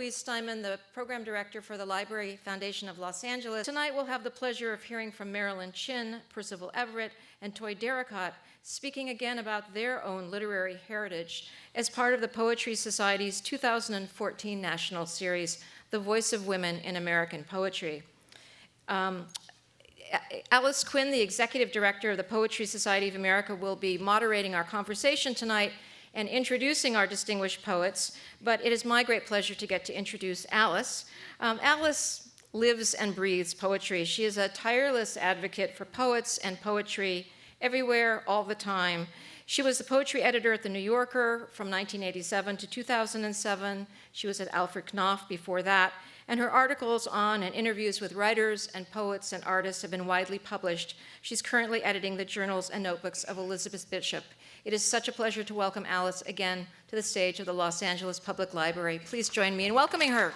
Louise Steinman, the Program Director for the Library Foundation of Los Angeles. Tonight we'll have the pleasure of hearing from Marilyn Chin, Percival Everett, and Toi Derricotte speaking again about their own literary heritage as part of the Poetry Society's 2014 National Series, The Voice of Women in American Poetry. Alice Quinn, the Executive Director of the Poetry Society of America, will be moderating our conversation tonight and introducing our distinguished poets, but it is my great pleasure to get to introduce Alice. Alice lives and breathes poetry. She is a tireless advocate for poets and poetry everywhere, all the time. She was the poetry editor at The New Yorker from 1987 to 2007. She was at Alfred Knopf before that, and her articles on and interviews with writers and poets and artists have been widely published. She's currently editing the journals and notebooks of Elizabeth Bishop. It is such a pleasure to welcome Alice again to the stage of the Los Angeles Public Library. Please join me in welcoming her.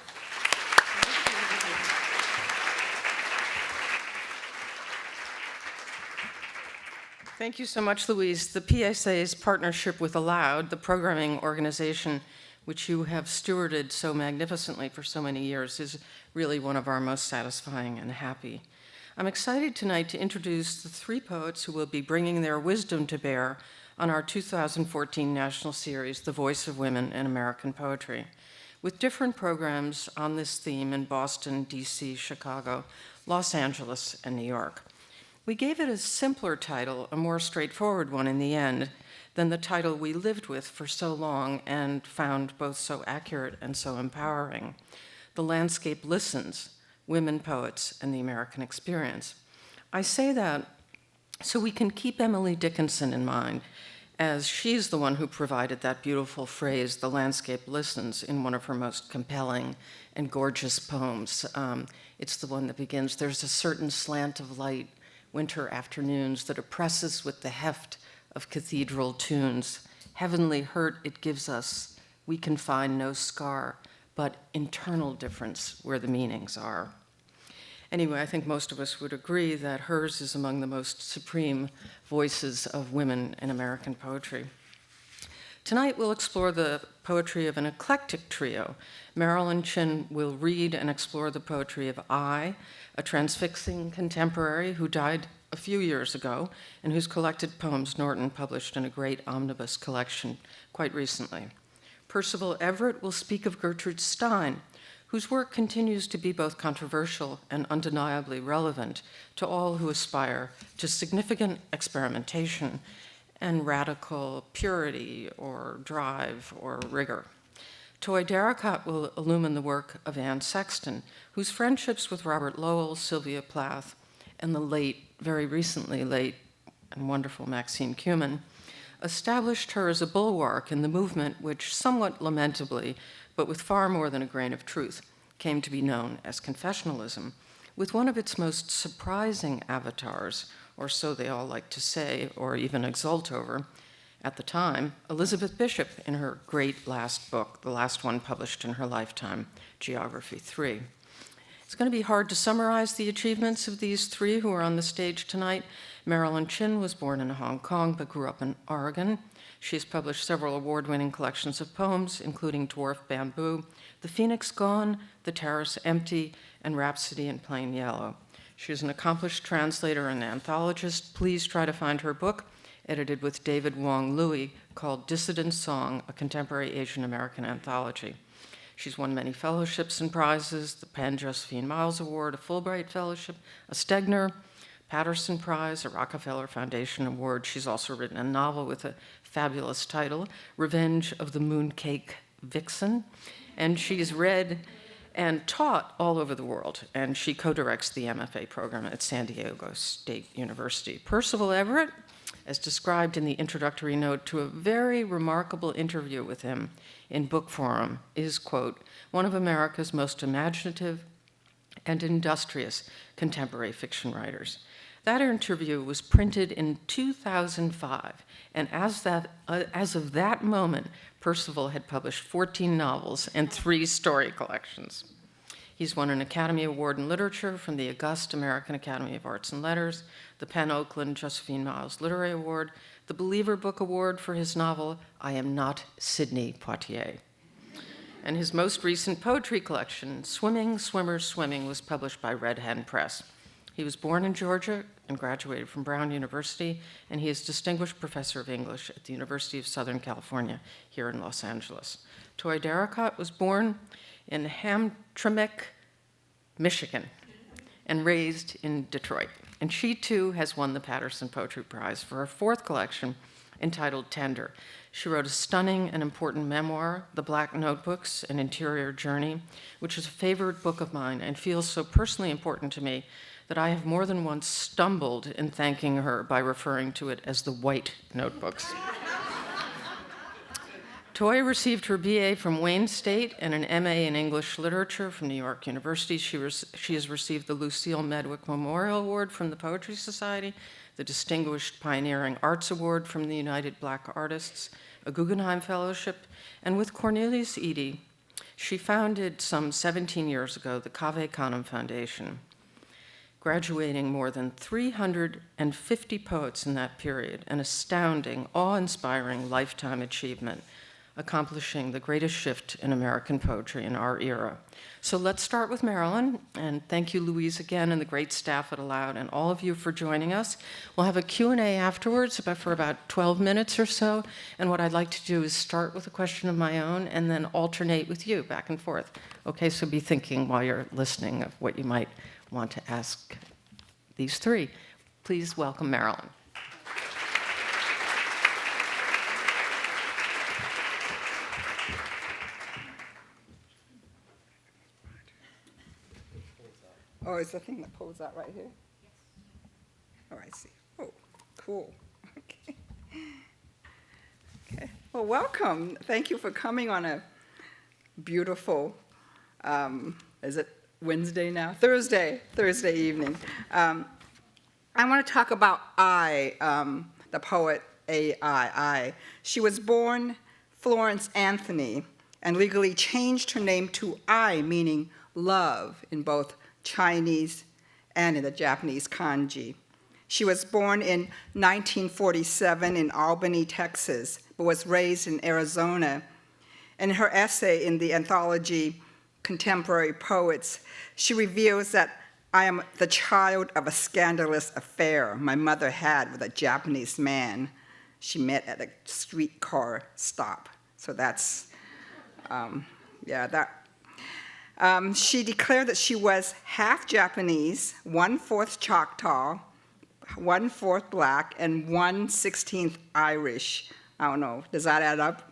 Thank you so much, Louise. The PSA's partnership with Aloud, the programming organization which you have stewarded so magnificently for so many years, is really one of our most satisfying and happy. I'm excited tonight to introduce the three poets who will be bringing their wisdom to bear on our 2014 National Series, The Voice of Women in American Poetry, with different programs on this theme in Boston, DC, Chicago, Los Angeles, and New York. We gave it a simpler title, a more straightforward one in the end, than the title we lived with for so long and found both so accurate and so empowering. The Landscape Listens, Women Poets and the American Experience. I say that so we can keep Emily Dickinson in mind, as she's the one who provided that beautiful phrase, the landscape listens, in one of her most compelling and gorgeous poems. It's the one that begins, there's a certain slant of light, winter afternoons, that oppresses with the heft of cathedral tunes. Heavenly hurt it gives us, we can find no scar, but internal difference where the meanings are. Anyway, I think most of us would agree that hers is among the most supreme voices of women in American poetry. Tonight, we'll explore the poetry of an eclectic trio. Marilyn Chin will read and explore the poetry of I, a transfixing contemporary who died a few years ago and whose collected poems Norton published in a great omnibus collection quite recently. Percival Everett will speak of Gertrude Stein, whose work continues to be both controversial and undeniably relevant to all who aspire to significant experimentation and radical purity or drive or rigor. Toi Derricotte will illumine the work of Anne Sexton, whose friendships with Robert Lowell, Sylvia Plath, and the late, very recently late and wonderful Maxine Cumin established her as a bulwark in the movement which somewhat lamentably, but with far more than a grain of truth, came to be known as confessionalism, with one of its most surprising avatars, or so they all like to say, or even exult over, at the time, Elizabeth Bishop in her great last book, the last one published in her lifetime, Geography 3. It's going to be hard to summarize the achievements of these three who are on the stage tonight. Marilyn Chin was born in Hong Kong but grew up in Oregon. She's published several award-winning collections of poems, including Dwarf Bamboo, The Phoenix Gone, The Terrace Empty, and Rhapsody in Plain Yellow. She's an accomplished translator and anthologist. Please try to find her book, edited with David Wong Louis, called Dissident Song, a Contemporary Asian American Anthology. She's won many fellowships and prizes, the Penn Josephine Miles Award, a Fulbright Fellowship, a Stegner, Patterson Prize, a Rockefeller Foundation Award. She's also written a novel with a fabulous title, Revenge of the Mooncake Vixen, and she's read and taught all over the world, and she co-directs the MFA program at San Diego State University. Percival Everett, as described in the introductory note to a very remarkable interview with him in book forum, is, quote, one of America's most imaginative and industrious contemporary fiction writers. That interview was printed in 2005, and as of that moment, Percival had published 14 novels and 3 story collections. He's won an Academy Award in Literature from the August American Academy of Arts and Letters, the Penn Oakland Josephine Miles Literary Award, the Believer Book Award for his novel, I Am Not Sidney Poitier. and his most recent poetry collection, Swimming, Swimmers, Swimming, was published by Red Hen Press. He was born in Georgia and graduated from Brown University, and he is Distinguished Professor of English at the University of Southern California here in Los Angeles. Toi Derricotte was born in Hamtramck, Michigan, and raised in Detroit. And she, too, has won the Patterson Poetry Prize for her fourth collection, entitled Tender. She wrote a stunning and important memoir, The Black Notebooks, An Interior Journey, which is a favorite book of mine and feels so personally important to me that I have more than once stumbled in thanking her by referring to it as the White Notebooks. Toi received her BA from Wayne State and an MA in English Literature from New York University. She has received the Lucille Medwick Memorial Award from the Poetry Society, the Distinguished Pioneering Arts Award from the United Black Artists, a Guggenheim Fellowship, and with Cornelius Eady, she founded some 17 years ago the Cave Canem Foundation, graduating more than 350 poets in that period, an astounding, awe-inspiring lifetime achievement, accomplishing the greatest shift in American poetry in our era. So let's start with Marilyn, and thank you, Louise, again, and the great staff at Aloud, and all of you for joining us. We'll have a Q&A afterwards for about 12 minutes or so, and what I'd like to do is start with a question of my own and then alternate with you back and forth. Okay, so be thinking while you're listening of what you might want to ask these three. Please welcome Marilyn. Oh, is the thing that pulls out right here? Yes. Oh, I see. Oh, cool. Okay. Okay. Well, welcome. Thank you for coming on a beautiful, is it Wednesday now? Thursday evening. I want to talk about the poet A.I. She was born Florence Anthony and legally changed her name to I, meaning love, in both Chinese and in the Japanese kanji. She was born in 1947 in Albany, Texas, but was raised in Arizona. In her essay in the anthology Contemporary Poets, she reveals that I am the child of a scandalous affair my mother had with a Japanese man she met at a streetcar stop. So that's, she declared that she was half Japanese, 1/4 Choctaw, 1/4 Black, and 1/16 Irish. I don't know, does that add up?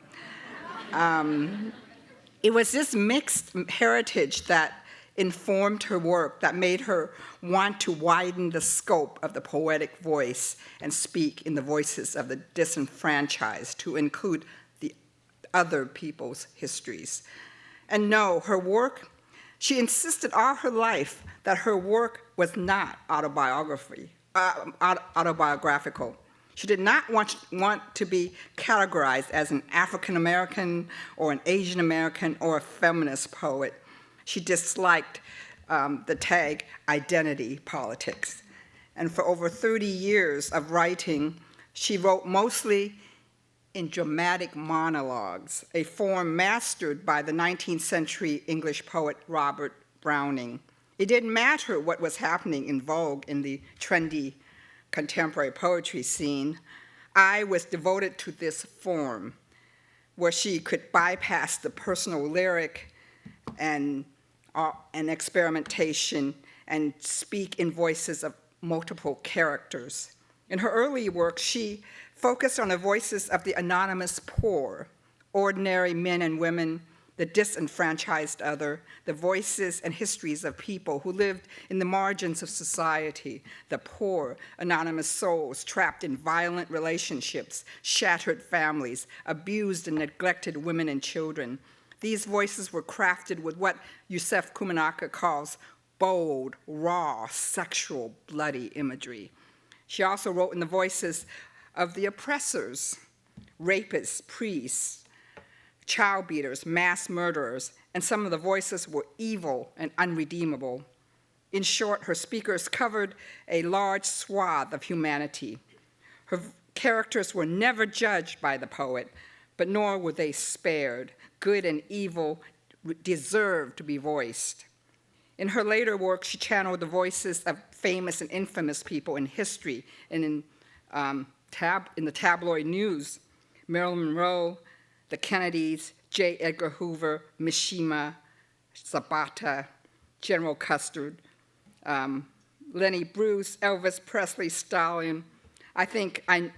It was this mixed heritage that informed her work, that made her want to widen the scope of the poetic voice and speak in the voices of the disenfranchised to include the other people's histories. And no, her work, she insisted all her life that her work was not autobiographical. She did not want to be categorized as an African American or an Asian American or a feminist poet. She disliked the tag identity politics. And for over 30 years of writing, she wrote mostly in dramatic monologues, a form mastered by the 19th century English poet Robert Browning. It didn't matter what was happening in vogue in the trendy contemporary poetry scene. I was devoted to this form where she could bypass the personal lyric and experimentation and speak in voices of multiple characters. In her early work, she focused on the voices of the anonymous poor, ordinary men and women, the disenfranchised other, the voices and histories of people who lived in the margins of society, the poor, anonymous souls trapped in violent relationships, shattered families, abused and neglected women and children. These voices were crafted with what Yusef Kumanaka calls bold, raw, sexual, bloody imagery. She also wrote in the voices of the oppressors, rapists, priests, child beaters, mass murderers, and some of the voices were evil and unredeemable. In short, her speakers covered a large swath of humanity. Her characters were never judged by the poet, but nor were they spared. Good and evil deserve to be voiced. In her later work, she channeled the voices of famous and infamous people in history and in the tabloid news: Marilyn Monroe, the Kennedys, J. Edgar Hoover, Mishima, Zapata, General Custer, Lenny Bruce, Elvis Presley, Stalin. I think I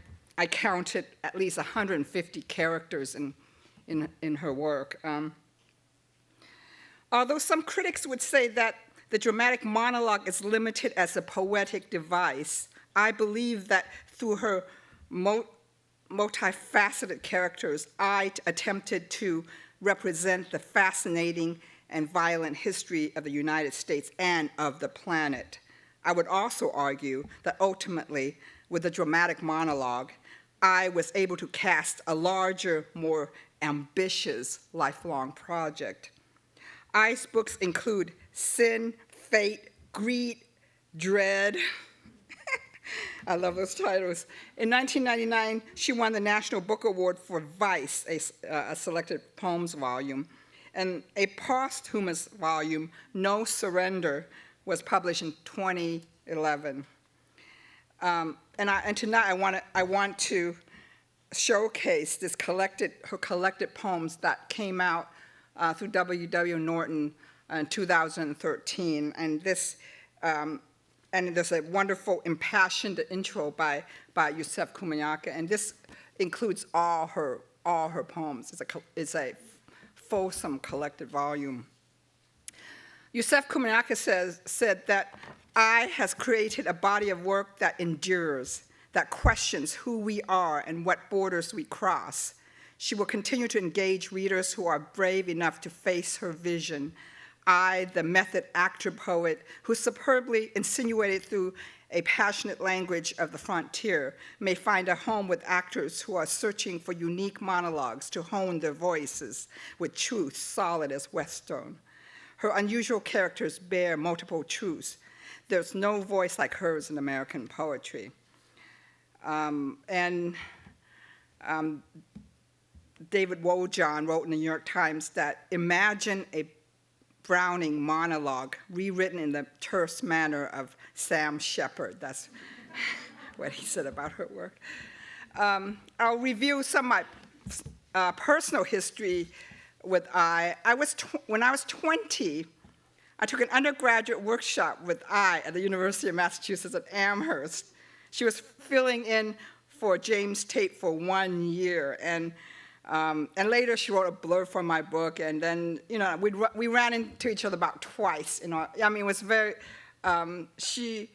counted at least 150 characters in her work. Although some critics would say that the dramatic monologue is limited as a poetic device, I believe that through her multifaceted characters, I attempted to represent the fascinating and violent history of the United States and of the planet. I would also argue that ultimately, with the dramatic monologue, I was able to cast a larger, more ambitious lifelong project. I's books include Sin, Fate, Greed, Dread. I love those titles. In 1999, she won the National Book Award for Vice, a selected poems volume. And a posthumous volume, No Surrender, was published in 2011. And tonight I want to showcase her collected poems that came out through W.W. Norton in 2013. And there's a wonderful impassioned intro by Yusef Kumayaka, and this includes all her poems. It's a fulsome collected volume. Yusef Kumayaka said that I has created a body of work that endures, that questions who we are and what borders we cross. She will continue to engage readers who are brave enough to face her vision. I, the method actor poet, who superbly insinuated through a passionate language of the frontier, may find a home with actors who are searching for unique monologues to hone their voices with truth solid as Whetstone. Her unusual characters bear multiple truths. There's no voice like hers in American poetry. David Wojan wrote in the New York Times that imagine a Browning monologue rewritten in the terse manner of Sam Shepard. That's what he said about her work. I'll review some of my personal history with I. When I was 20, I took an undergraduate workshop with I at the University of Massachusetts at Amherst. She was filling in for James Tate for 1 year, and later she wrote a blurb for my book, and then we ran into each other about twice. It was very. She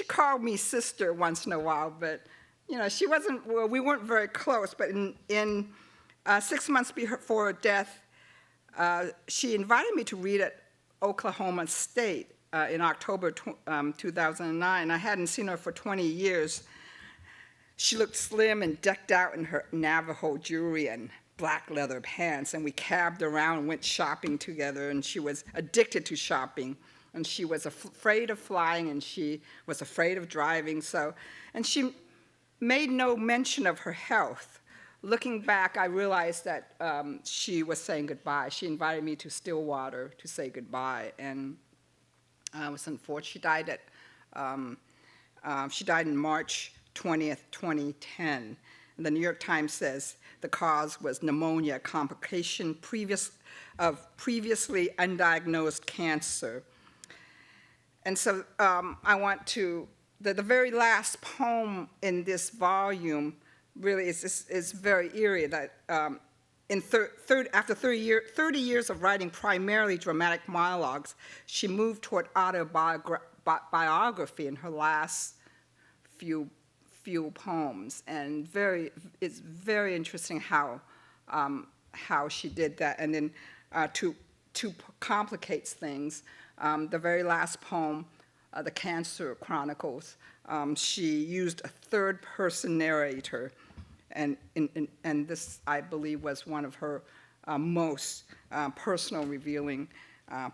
called me sister once in a while, but she wasn't. Well, we weren't very close. But in 6 months before her death, she invited me to read at Oklahoma State in October 2009. I hadn't seen her for 20 years. She looked slim and decked out in her Navajo jewelry and black leather pants, and we cabbed around and went shopping together, and she was addicted to shopping, and she was afraid of flying, and she was afraid of driving, and she made no mention of her health. Looking back, I realized that she was saying goodbye. She invited me to Stillwater to say goodbye, and I was unfortunate. She died in March 20th, 2010. And the New York Times says the cause was pneumonia, complication of previously undiagnosed cancer. And so I want to, the very last poem in this volume really is very eerie, that after 30 years of writing primarily dramatic monologues, she moved toward autobiography in her last few poems, and it's very interesting how she did that. And then to complicate things, the very last poem, The Cancer Chronicles, she used a third-person narrator, and this, I believe, was one of her most personal, revealing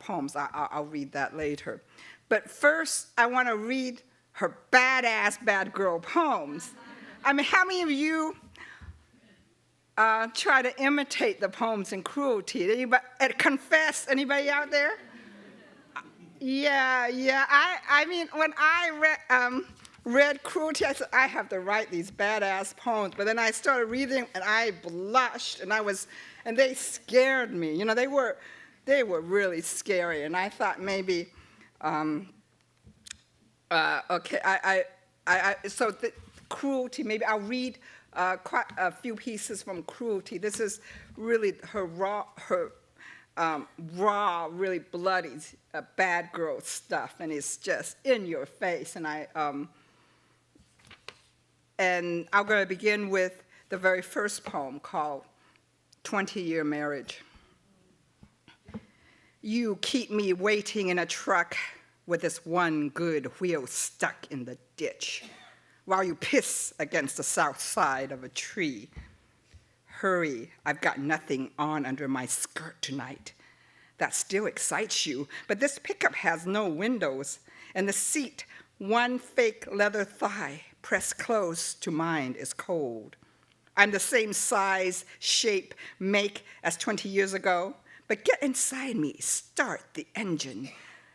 poems. I'll read that later. But first, I want to read her badass bad girl poems. I mean, how many of you try to imitate the poems in Cruelty. Anybody, confess, anybody out there? Yeah. I mean, when I read Cruelty, I said, I have to write these badass poems. But then I started reading, and I blushed, and they scared me. You know, they were really scary. And I thought maybe, okay, so the Cruelty, maybe I'll read quite a few pieces from Cruelty. This is really her raw, really bloody, bad girl stuff, and it's just in your face. And I'm going to begin with the very first poem called 20-Year Marriage. You keep me waiting in a truck with this one good wheel stuck in the ditch, while you piss against the south side of a tree. Hurry, I've got nothing on under my skirt tonight. That still excites you, but this pickup has no windows, and the seat, one fake leather thigh pressed close to mine, is cold. I'm the same size, shape, make as 20 years ago, but get inside me, start the engine.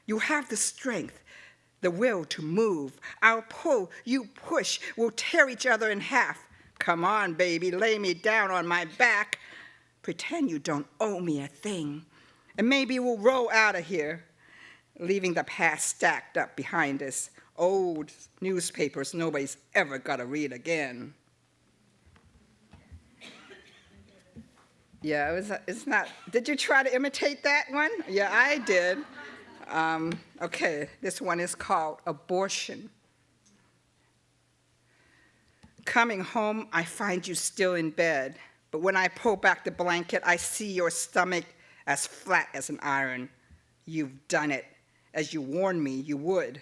You have the strength, the will to move. I'll pull, you push, we'll tear each other in half. Come on, baby, lay me down on my back. Pretend you don't owe me a thing. And maybe we'll roll out of here, leaving the past stacked up behind us. Old newspapers nobody's ever got to read again. Yeah, it's not, did you try to imitate that one? Yeah, I did. Okay, this one is called Abortion. Coming home, I find you still in bed, but when I pull back the blanket, I see your stomach as flat as an iron. You've done it, as you warned me you would,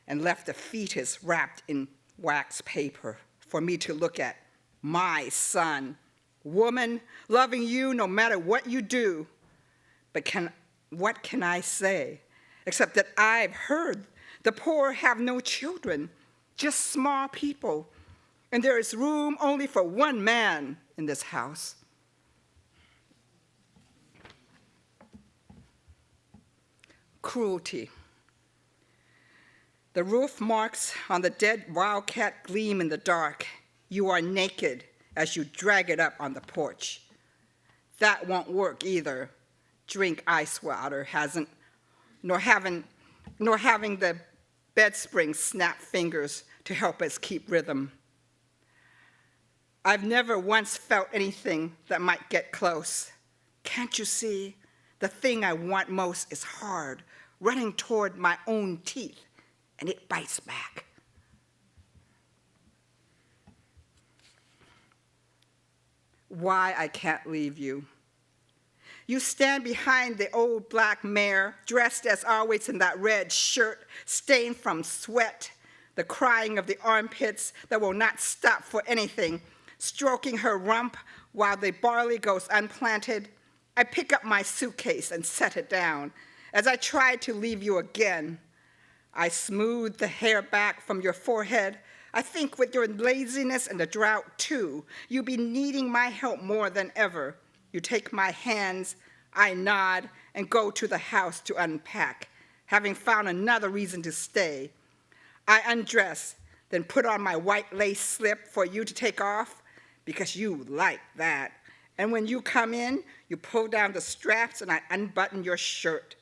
and left a fetus wrapped in wax paper for me to look at. My son, woman, loving you no matter what you do. But what can I say, except that I've heard the poor have no children, just small people, and there is room only for one man in this house. Cruelty. The roof marks on the dead wildcat gleam in the dark. You are naked as you drag it up on the porch. That won't work either. Drink ice water hasn't, nor having the bed spring snap fingers to help us keep rhythm. I've never once felt anything that might get close. Can't you see? The thing I want most is hard, running toward my own teeth, and it bites back. Why I can't leave you. You stand behind the old black mare, dressed as always in that red shirt, stained from sweat, the crying of the armpits that will not stop for anything, stroking her rump while the barley goes unplanted. I pick up my suitcase and set it down. As I try to leave you again, I smooth the hair back from your forehead. I think with your laziness and the drought too, you'll be needing my help more than ever. You take my hands, I nod, and go to the house to unpack, having found another reason to stay. I undress, then put on my white lace slip for you to take off, because you like that. And when you come in, you pull down the straps and I unbutton your shirt.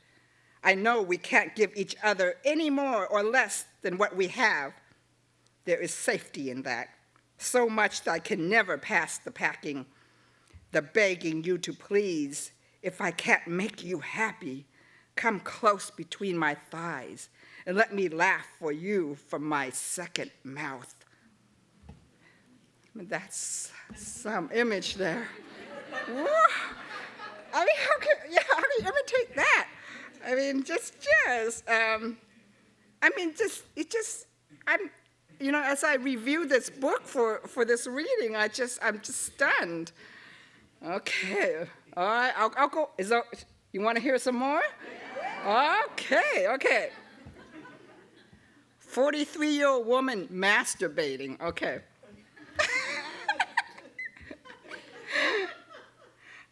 I know we can't give each other any more or less than what we have. There is safety in that, so much that I can never pass the packing, the begging you to please. If I can't make you happy, come close between my thighs and let me laugh for you from my second mouth. That's some image there. I mean, how can you imitate that? I mean, as I review this book for this reading, I'm just stunned. Okay, all right, I'll go. You want to hear some more? Okay. 43-year-old woman masturbating. Okay.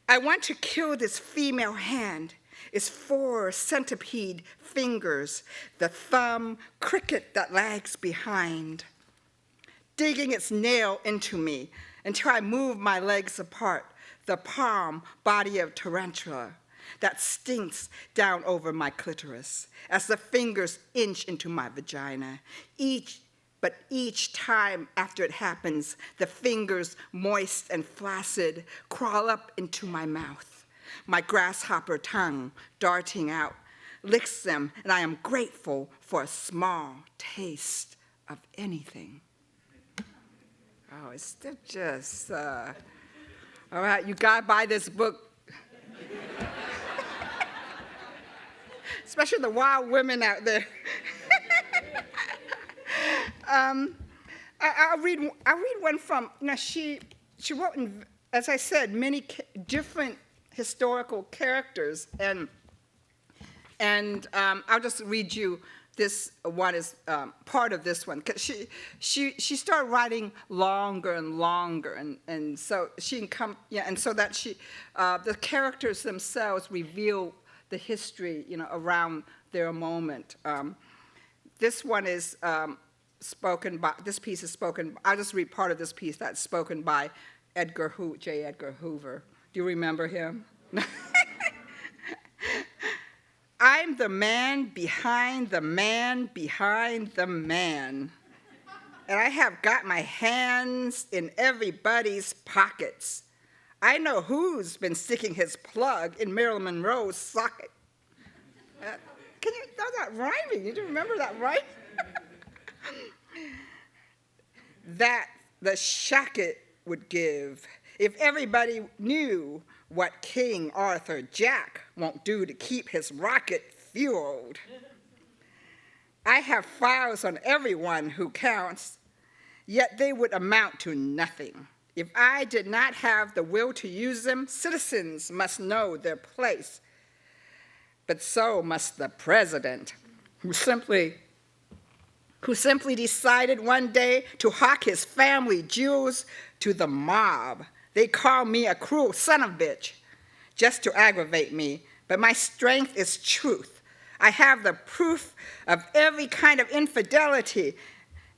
I want to kill this female hand, its 4 centipede fingers, the thumb cricket that lags behind, digging its nail into me until I move my legs apart, the palm body of tarantula that stinks down over my clitoris as the fingers inch into my vagina. But each time after it happens, the fingers, moist and flaccid, crawl up into my mouth. My grasshopper tongue, darting out, licks them, and I am grateful for a small taste of anything. Oh, it's just, all right, you gotta buy this book. Especially the wild women out there. I'll read one from, she wrote, as I said, many different historical characters, and I'll just read you this one is part of this one, because she started writing longer and longer, and so she can come, and so that the characters themselves reveal the history, around their moment. This one is spoken by, this piece is spoken, I'll just read part of this piece that's spoken by J. Edgar Hoover. Do you remember him? I'm the man behind the man behind the man. And I have got my hands in everybody's pockets. I know who's been sticking his plug in Marilyn Monroe's socket. Can you, that was that rhyming? You do remember that, right? That the shacket would give if everybody knew what King Arthur Jack won't do to keep his rocket fueled. I have files on everyone who counts, yet they would amount to nothing. If I did not have the will to use them, citizens must know their place. But so must the president, who simply decided one day to hawk his family jewels to the mob. They call me a cruel son of a bitch just to aggravate me, but my strength is truth. I have the proof of every kind of infidelity,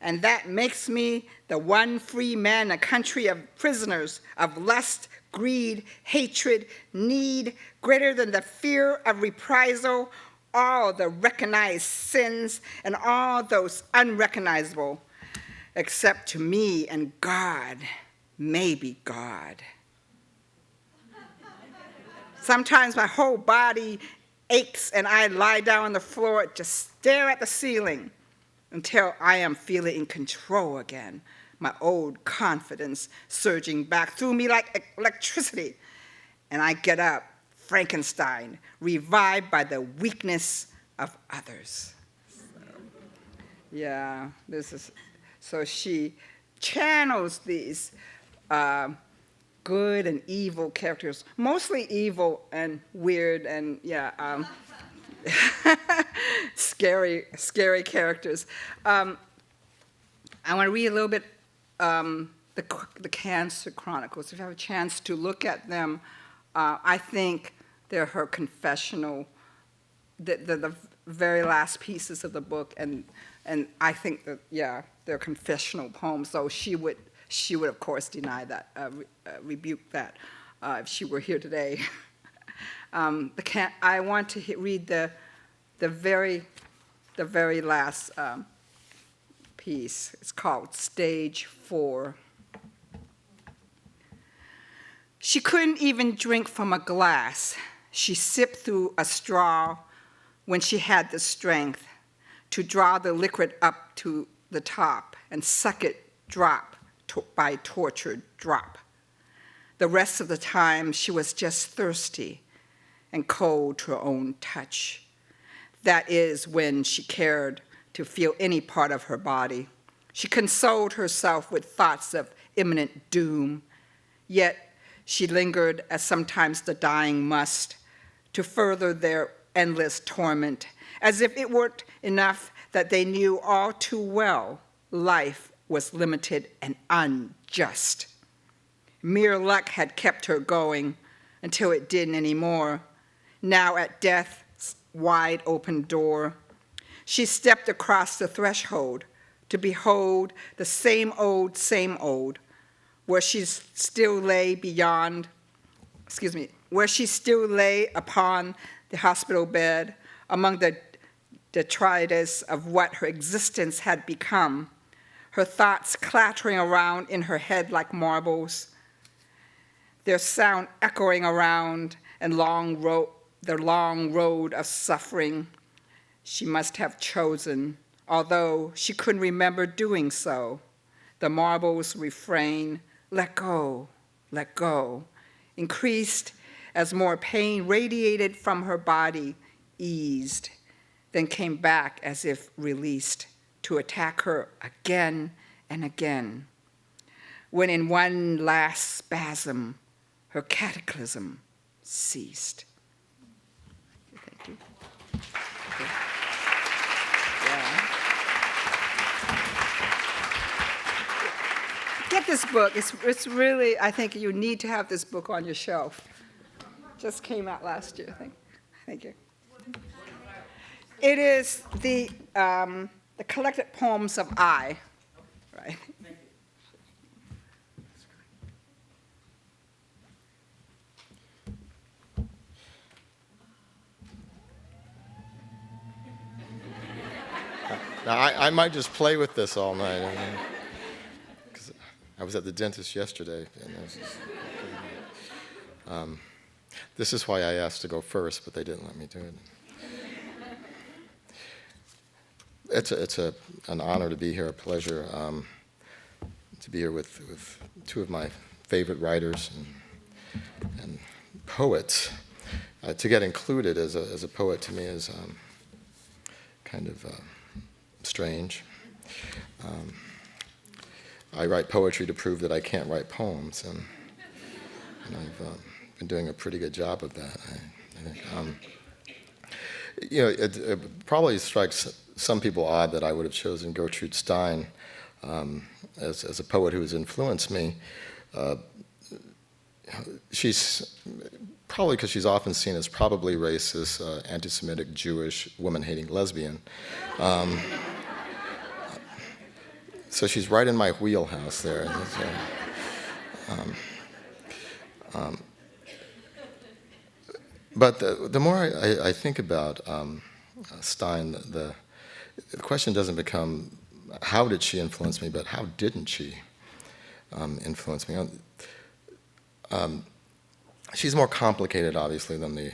and that makes me the one free man in a country of prisoners of lust, greed, hatred, need, greater than the fear of reprisal, all the recognized sins and all those unrecognizable, except to me and God, maybe God. Sometimes my whole body aches and I lie down on the floor, just stare at the ceiling until I am feeling in control again, my old confidence surging back through me like electricity. And I get up, Frankenstein, revived by the weakness of others. So she channels these good and evil characters, mostly evil and weird and scary characters. I want to read a little bit the Cancer Chronicles. If you have a chance to look at them, I think they're her confessional, the very last pieces of the book, and I think that they're confessional poems. So she would of course deny that, rebuke that if she were here today. I want to read the very last piece. It's called Stage 4. She couldn't even drink from a glass. She sipped through a straw when she had the strength to draw the liquid up to the top and suck it drop by tortured drop. The rest of the time, she was just thirsty and cold to her own touch. That is when she cared to feel any part of her body. She consoled herself with thoughts of imminent doom, yet she lingered, as sometimes the dying must, to further their endless torment, as if it weren't enough that they knew all too well life was limited and unjust. Mere luck had kept her going, until it didn't anymore. Now at death's wide open door, she stepped across the threshold to behold the same old, where she still lay where she still lay upon the hospital bed among the detritus of what her existence had become, her thoughts clattering around in her head like marbles, their sound echoing around and the long road of suffering she must have chosen, although she couldn't remember doing so. The marbles refrain, let go, increased as more pain radiated from her body, eased, then came back as if released to attack her again and again, when in one last spasm, her cataclysm ceased. Thank you. Yeah. Get this book. It's really, I think you need to have this book on your shelf. Just came out last year, I think. Thank you. It is the collected poems of I, right? Now, I might just play with this all night. I mean, 'cause I was at the dentist yesterday. And this is why I asked to go first, but they didn't let me do it. It's an honor to be here, a pleasure to be here with two of my favorite writers and poets. To get included as a poet to me is kind of strange. I write poetry to prove that I can't write poems, and I've been doing a pretty good job of that. I think. It probably strikes some people odd that I would have chosen Gertrude Stein as a poet who has influenced me. She's probably because she's often seen as probably racist, anti-Semitic, Jewish, woman-hating lesbian. So she's right in my wheelhouse there. But the more I think about Stein, the question doesn't become how did she influence me, but how didn't she influence me? She's more complicated, obviously, than the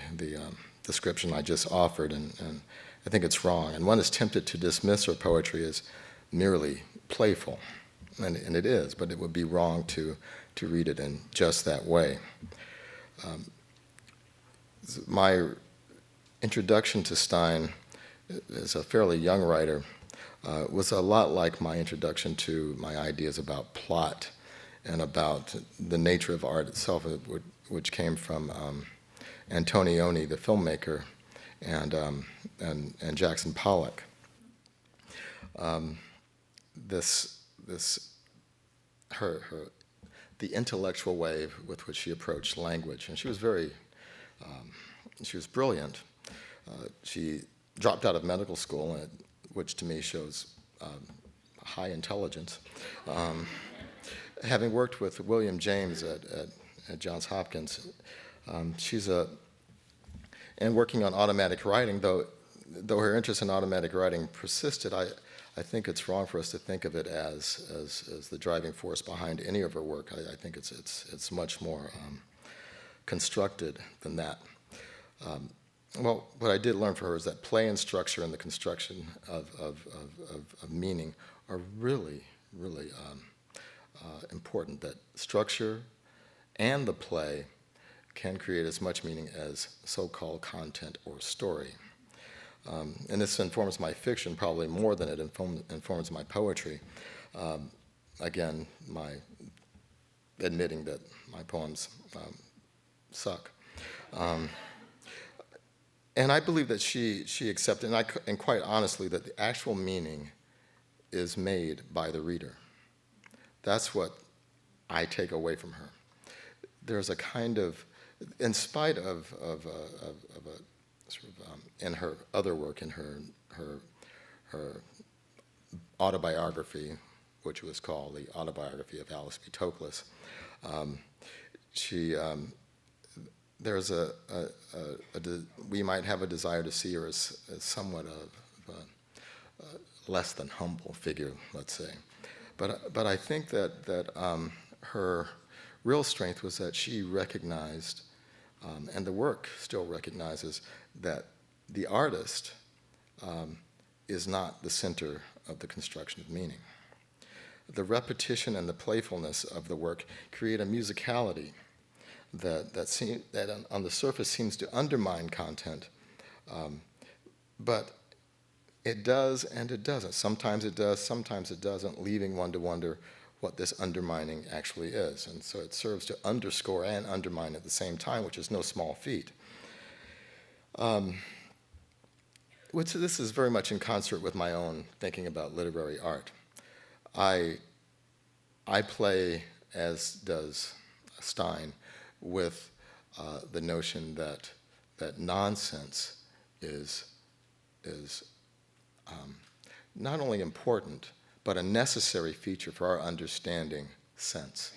description I just offered, and I think it's wrong. And one is tempted to dismiss her poetry as merely playful, and it is, but it would be wrong to read it in just that way. My introduction to Stein as a fairly young writer was a lot like my introduction to my ideas about plot and about the nature of art itself, which came from Antonioni, the filmmaker, and Jackson Pollock. The intellectual way with which she approached language, and she was brilliant. She dropped out of medical school, which to me shows high intelligence. Having worked with William James at Johns Hopkins, and working on automatic writing, though her interest in automatic writing persisted, I think it's wrong for us to think of it as the driving force behind any of her work. I think it's much more constructed than that. Well, what I did learn from her is that play and structure and the construction of meaning are really, really important. That structure and the play can create as much meaning as so-called content or story. And this informs my fiction probably more than it informs my poetry. Again, my admitting that my poems suck. And I believe that she accepted, and quite honestly, that the actual meaning is made by the reader. That's what I take away from her. There's a kind of, in spite of a sort of in her other work, in her autobiography, which was called The Autobiography of Alice B. Toklas, there's we might have a desire to see her as somewhat of a less than humble figure, let's say. But I think that her real strength was that she recognized, and the work still recognizes, that the artist is not the center of the construction of meaning. The repetition and the playfulness of the work create a musicality that on the surface seems to undermine content, but it does and it doesn't. Sometimes it does, sometimes it doesn't, leaving one to wonder what this undermining actually is. And so it serves to underscore and undermine at the same time, which is no small feat. This is very much in concert with my own thinking about literary art. I play, as does Stein, with the notion that nonsense is not only important, but a necessary feature for our understanding sense.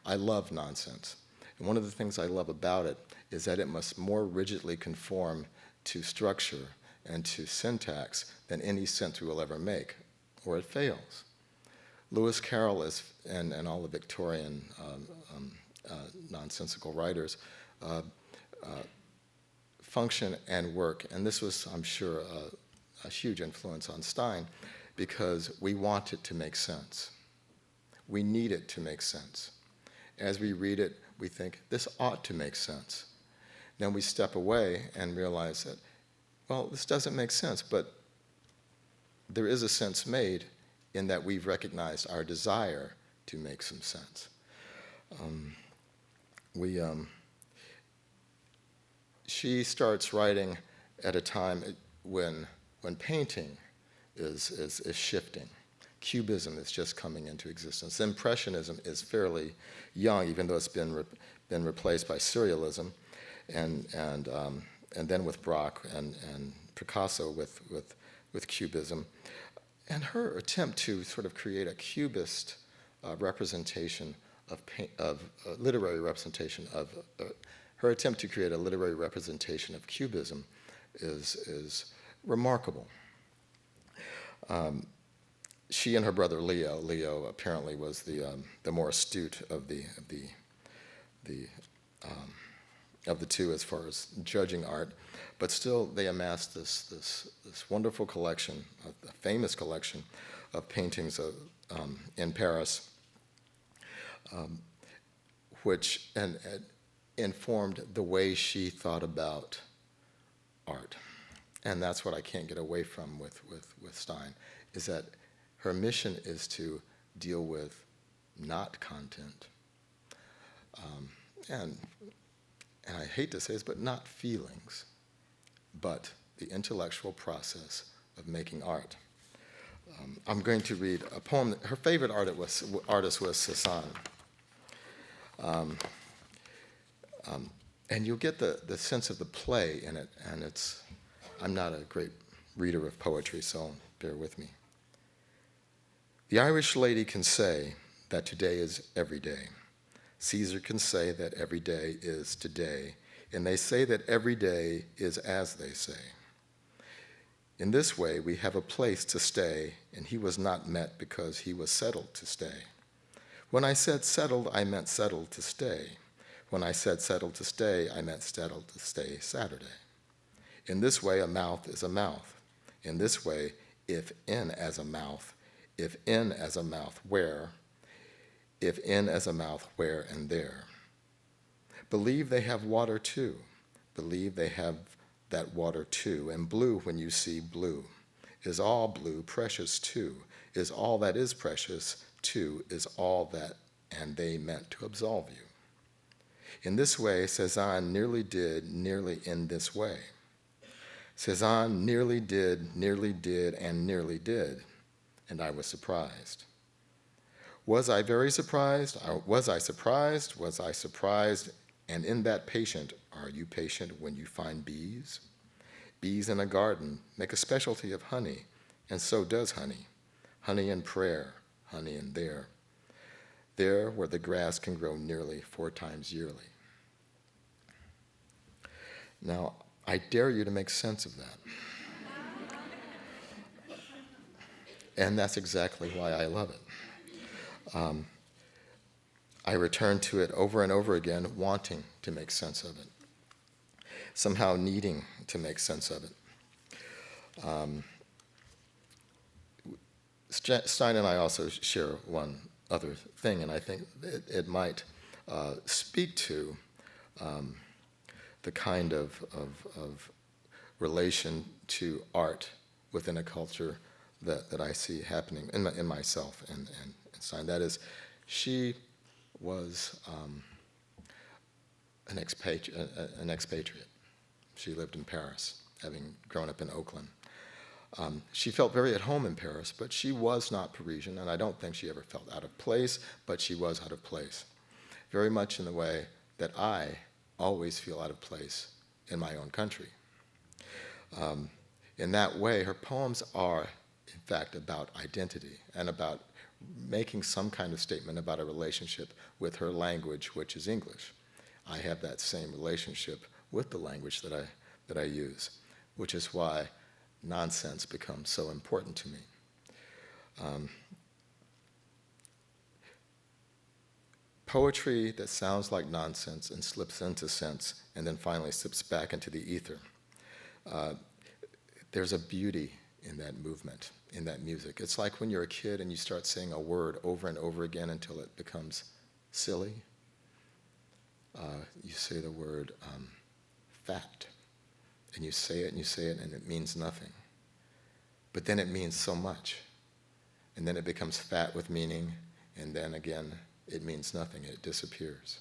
I love nonsense. And one of the things I love about it is that it must more rigidly conform to structure and to syntax than any sense we will ever make, or it fails. Lewis Carroll and all the Victorian nonsensical writers function and work, and this was, I'm sure, a huge influence on Stein, because we want it to make sense. We need it to make sense. As we read it, we think, this ought to make sense. Then we step away and realize that, well, this doesn't make sense, but there is a sense made in that we've recognized our desire to make some sense. She starts writing at a time when painting is shifting. Cubism is just coming into existence. Impressionism is fairly young, even though it's been replaced by Surrealism, and then with Braque and Picasso with Cubism. And her attempt to sort of create a Cubist representation of literary representation of her attempt to create a literary representation of Cubism is remarkable. She and her brother Leo apparently was the more astute of the two as far as judging art, but still they amassed this wonderful collection, a famous collection of paintings in Paris, which informed the way she thought about art. And that's what I can't get away from with Stein, is that her mission is to deal with not content, and I hate to say this, but not feelings, but the intellectual process of making art. I'm going to read a poem. Her favorite artist was Cézanne. And you'll get the sense of the play in it, and I'm not a great reader of poetry, so bear with me. The Irish lady can say that today is every day. Caesar can say that every day is today, and they say that every day is as they say. In this way, we have a place to stay, and he was not met because he was settled to stay. When I said settled, I meant settled to stay. When I said settled to stay, I meant settled to stay Saturday. In this way, a mouth is a mouth. In this way, if in as a mouth, if in as a mouth, where? If in as a mouth, where and there? Believe they have water too. Believe they have that water too. And blue when you see blue. Is all blue precious too? Is all that is precious too? Is all that and they meant to absolve you? In this way, Cézanne nearly did, nearly in this way. Cézanne nearly did, and nearly did, and I was surprised. Was I very surprised? Was I surprised? Was I surprised And in that patient, are you patient when you find bees? Bees in a garden make a specialty of honey, and so does honey. Honey in prayer, honey in there where the grass can grow nearly 4 times yearly. Now, I dare you to make sense of that. And that's exactly why I love it. I return to it over and over again, wanting to make sense of it, somehow needing to make sense of it. Stein and I also share one other thing, and I think it might speak to the kind of relation to art within a culture that I see happening in myself and Stein. That is, she was an expatriate. She lived in Paris, having grown up in Oakland. She felt very at home in Paris, but she was not Parisian, and I don't think she ever felt out of place, but she was out of place. Very much in the way that I always feel out of place in my own country. In that way, her poems are, in fact, about identity and about making some kind of statement about a relationship with her language, which is English. I have that same relationship with the language that I use, which is why nonsense becomes so important to me. Poetry that sounds like nonsense and slips into sense and then finally slips back into the ether. There's a beauty in that movement, in that music. It's like when you're a kid and you start saying a word over and over again until it becomes silly. You say the word fat, and you say it and it means nothing. But then it means so much. And then it becomes fat with meaning, and then again, it means nothing, it disappears.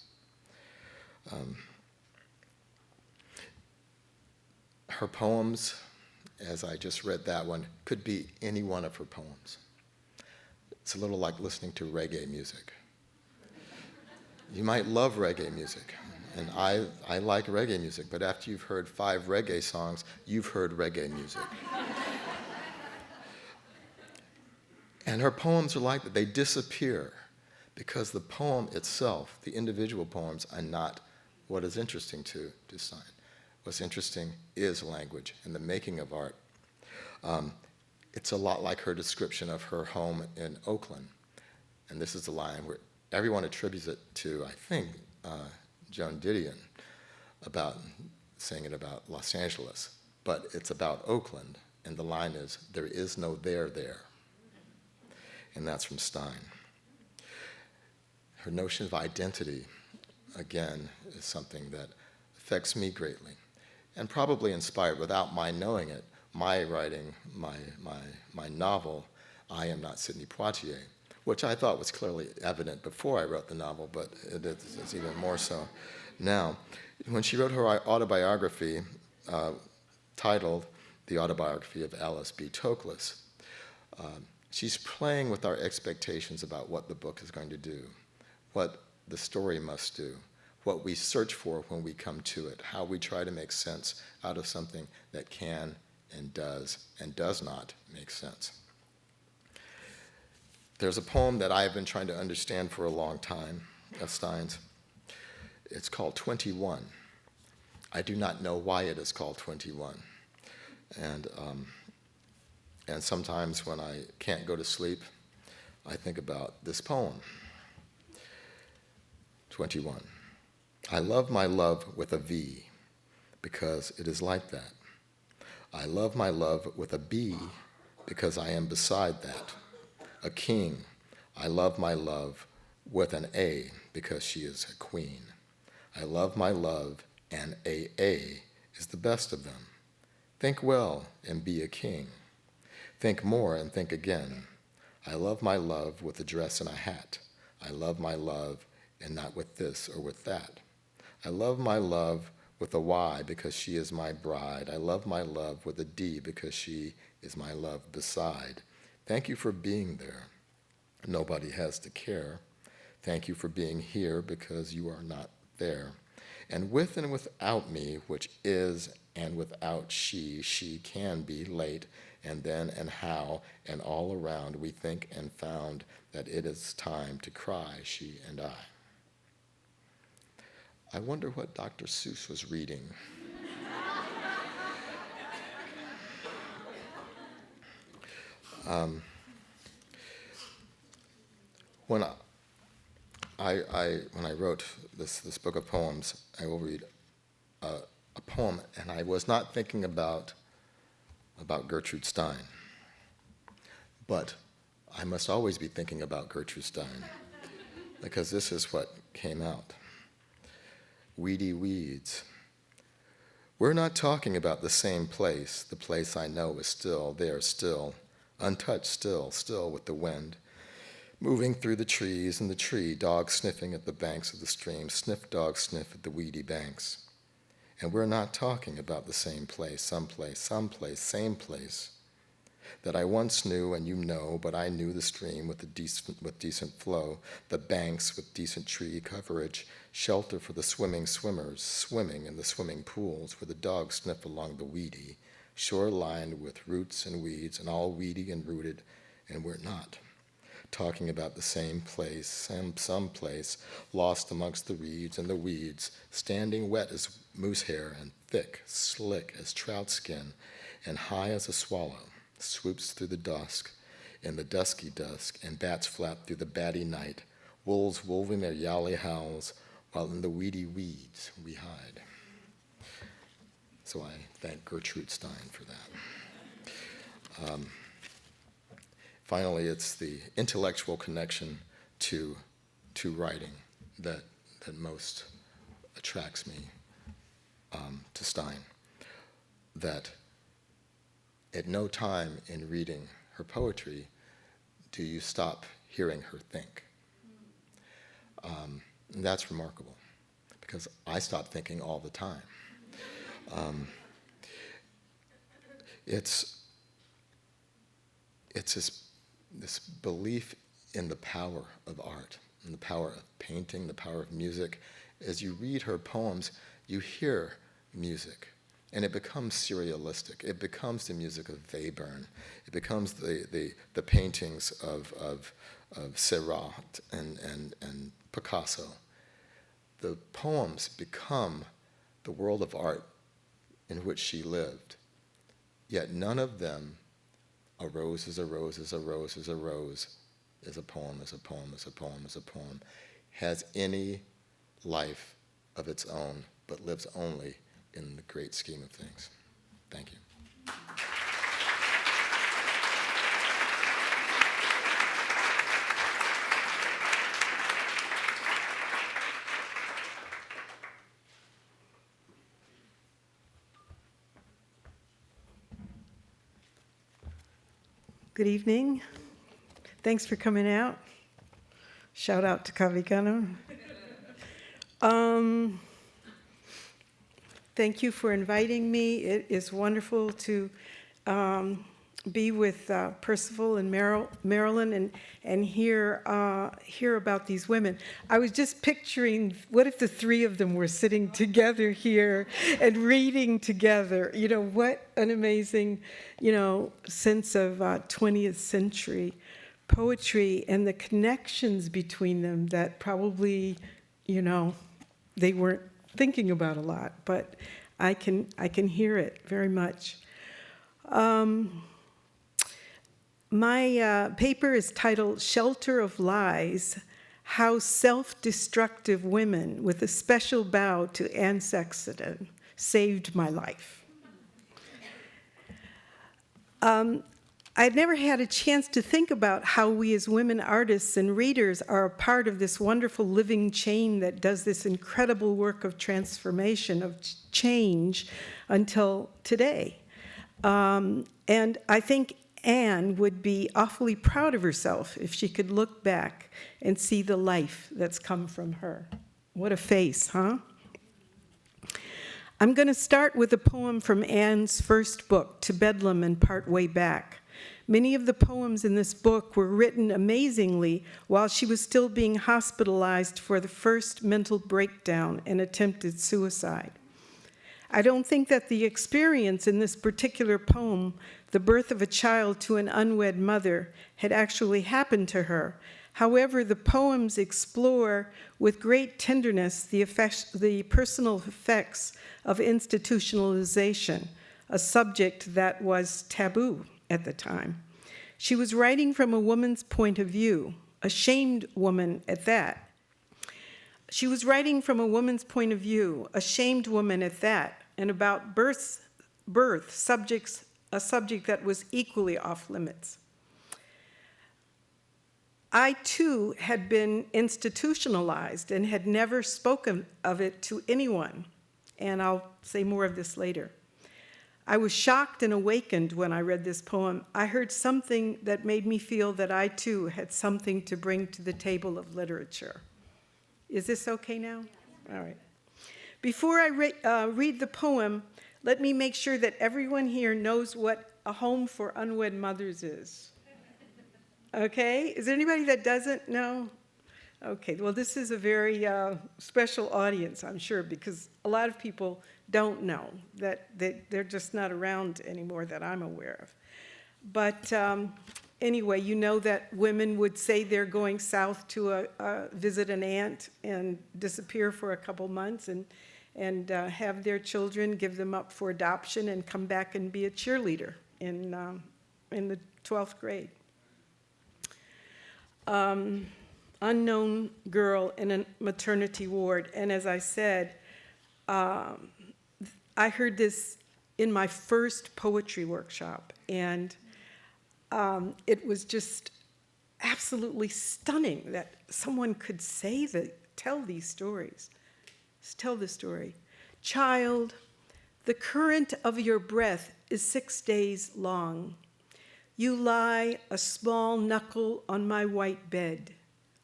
Her poems, as I just read that one, could be any one of her poems. It's a little like listening to reggae music. You might love reggae music, and I like reggae music, but after you've heard 5 reggae songs, you've heard reggae music. And her poems are like that. They disappear because the poem itself, the individual poems, are not what is interesting to Stein. What's interesting is language and the making of art. It's a lot like her description of her home in Oakland. And this is the line where everyone attributes it to, I think, Joan Didion, about saying it about Los Angeles. But it's about Oakland, and the line is, "There is no there there." And that's from Stein. Her notion of identity, again, is something that affects me greatly, and probably inspired, without my knowing it, my writing, my novel, I Am Not Sidney Poitier, which I thought was clearly evident before I wrote the novel, but it's even more so now. When she wrote her autobiography, titled The Autobiography of Alice B. Toklas, she's playing with our expectations about what the book is going to do, what the story must do, what we search for when we come to it, how we try to make sense out of something that can and does not make sense. There's a poem that I've been trying to understand for a long time of Stein's. It's called 21. I do not know why it is called 21. And sometimes when I can't go to sleep, I think about this poem. 21. I love my love with a V because it is like that. I love my love with a B because I am beside that. A king. I love my love with an A because she is a queen. I love my love, and AA is the best of them. Think well and be a king. Think more and think again. I love my love with a dress and a hat. I love my love and not with this or with that. I love my love with a Y because she is my bride. I love my love with a D because she is my love beside. Thank you for being there. Nobody has to care. Thank you for being here because you are not there. And with and without me, which is, and without she, she can be late, and then and how, and all around we think and found that it is time to cry, she and I. I wonder what Dr. Seuss was reading. When I wrote this book of poems, I will read a poem, and I was not thinking about Gertrude Stein, but I must always be thinking about Gertrude Stein, because this is what came out. Weedy weeds. We're not talking about the same place. The place I know is still there, still, untouched, still with the wind. Moving through the trees and the tree, dogs sniffing at the banks of the stream, sniff dogs sniff at the weedy banks. And we're not talking about the same place, someplace, same place that I once knew and you know, but I knew the stream with decent flow, the banks with decent tree coverage, shelter for the swimmers, swimming in the swimming pools where the dogs sniff along the weedy, shore lined with roots and weeds and all weedy and rooted, and we're not talking about the same place, some place, lost amongst the reeds and the weeds, standing wet as moose hair and thick, slick as trout skin, and high as a swallow, swoops through the dusk, in the dusky dusk, and bats flap through the batty night, wolves wolving their yowly howls, while in the weedy weeds we hide. So I thank Gertrude Stein for that. Finally, it's the intellectual connection to writing that most attracts me to Stein. That at no time in reading her poetry do you stop hearing her think. And that's remarkable, because I stop thinking all the time. It's this belief in the power of art, and the power of painting, the power of music. As you read her poems, you hear music, and it becomes serialistic. It becomes the music of Webern. It becomes the paintings of Seurat and Picasso. The poems become the world of art in which she lived, yet none of them, a rose is a rose is a rose is a rose, is a poem, is a poem, is a poem, is a poem, has any life of its own, but lives only in the great scheme of things. Thank you. Good evening. Thanks for coming out. Shout out to Kavikana. Thank you for inviting me. It is wonderful to be with Percival and Marilyn and hear about these women. I was just picturing, what if the three of them were sitting together here and reading together? You know, what an amazing, sense of 20th century poetry and the connections between them that probably, they weren't thinking about a lot, but I can hear it very much. My paper is titled Shelter of Lies, How Self-Destructive Women, with a special bow to Anne Sexton, saved my life. I'd never had a chance to think about how we as women artists and readers are a part of this wonderful living chain that does this incredible work of transformation, of change, until today. And I think Anne would be awfully proud of herself if she could look back and see the life that's come from her. What a face, huh? I'm going to start with a poem from Anne's first book, To Bedlam and Part Way Back, Many of the poems in this book were written amazingly while she was still being hospitalized for the first mental breakdown and attempted suicide. I don't think that the experience in this particular poem, the birth of a child to an unwed mother, had actually happened to her. However, the poems explore with great tenderness the personal effects of institutionalization, a subject that was taboo at the time. She was writing from a woman's point of view, a shamed woman at that. She was writing from a woman's point of view, a shamed woman at that, and about birth, a subject that was equally off limits. I, too, had been institutionalized and had never spoken of it to anyone, and I'll say more of this later. I was shocked and awakened when I read this poem. I heard something that made me feel that I, too, had something to bring to the table of literature. Is this okay now? All right. Before I read the poem, let me make sure that everyone here knows what a home for unwed mothers is. Okay? Is there anybody that doesn't know? Okay, well, this is a very special audience, I'm sure, because a lot of people don't know that they're just not around anymore that I'm aware of. But anyway, you know that women would say they're going south to visit an aunt and disappear for a couple months and have their children, give them up for adoption, and come back and be a cheerleader in the 12th grade. Unknown girl in a maternity ward. And as I said, I heard this in my first poetry workshop, and it was just absolutely stunning that someone could tell these stories. Tell the story. Child, the current of your breath is 6 days long. You lie a small knuckle on my white bed.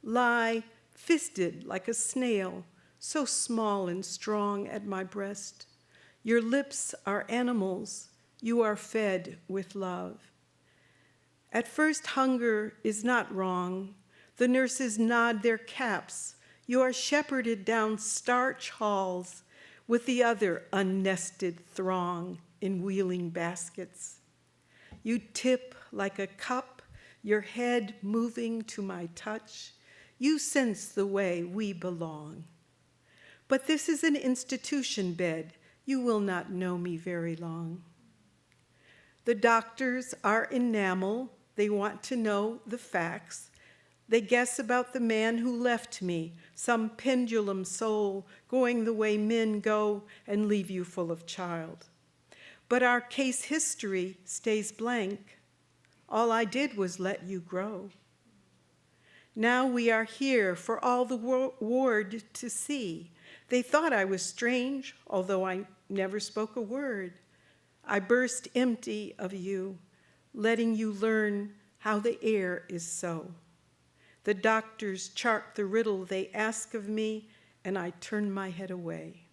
Lie fisted like a snail, so small and strong at my breast. Your lips are animals, you are fed with love. At first, hunger is not wrong. The nurses nod their caps. You are shepherded down starch halls with the other unnested throng in wheeling baskets. You tip like a cup, your head moving to my touch. You sense the way we belong. But this is an institution bed. You will not know me very long. The doctors are enamel. They want to know the facts. They guess about the man who left me, some pendulum soul going the way men go and leave you full of child. But our case history stays blank. All I did was let you grow. Now we are here for all the ward to see. They thought I was strange, although I never spoke a word. I burst empty of you, letting you learn how the air is so. The doctors chart the riddle they ask of me, and I turn my head away.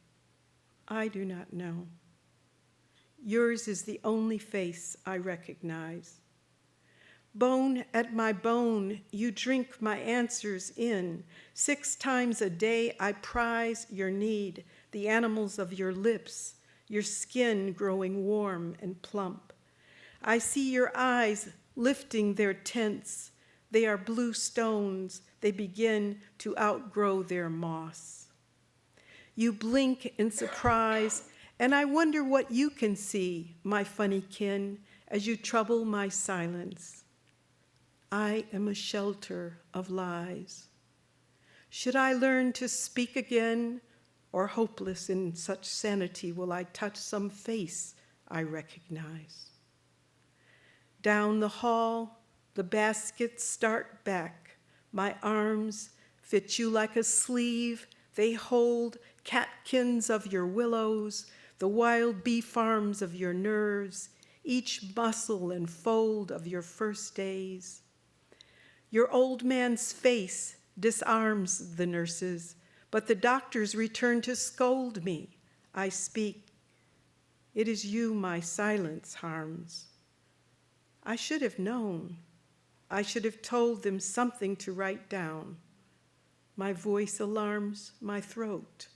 I do not know. Yours is the only face I recognize. Bone at my bone, you drink my answers in. 6 times a day I prize your need, the animals of your lips, your skin growing warm and plump. I see your eyes lifting their tints. They are blue stones. They begin to outgrow their moss. You blink in surprise, and I wonder what you can see, my funny kin, as you trouble my silence. I am a shelter of lies. Should I learn to speak again, or hopeless in such sanity will I touch some face I recognize? Down the hall, the baskets start back. My arms fit you like a sleeve. They hold catkins of your willows, the wild bee farms of your nerves, each muscle and fold of your first days. Your old man's face disarms the nurses, but the doctors return to scold me. I speak. It is you my silence harms. I should have known. I should have told them something to write down. My voice alarms my throat.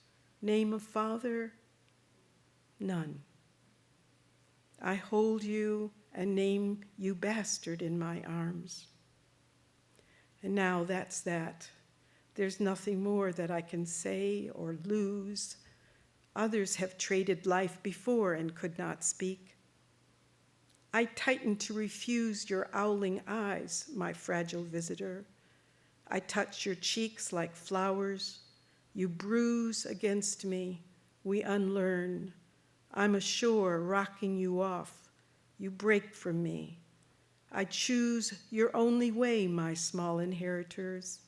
Name of father? None. I hold you and name you bastard in my arms. And now that's that. There's nothing more that I can say or lose. Others have traded life before and could not speak. I tighten to refuse your owling eyes, my fragile visitor. I touch your cheeks like flowers. You bruise against me. We unlearn. I'm ashore, rocking you off. You break from me. I choose your only way, my small inheritors,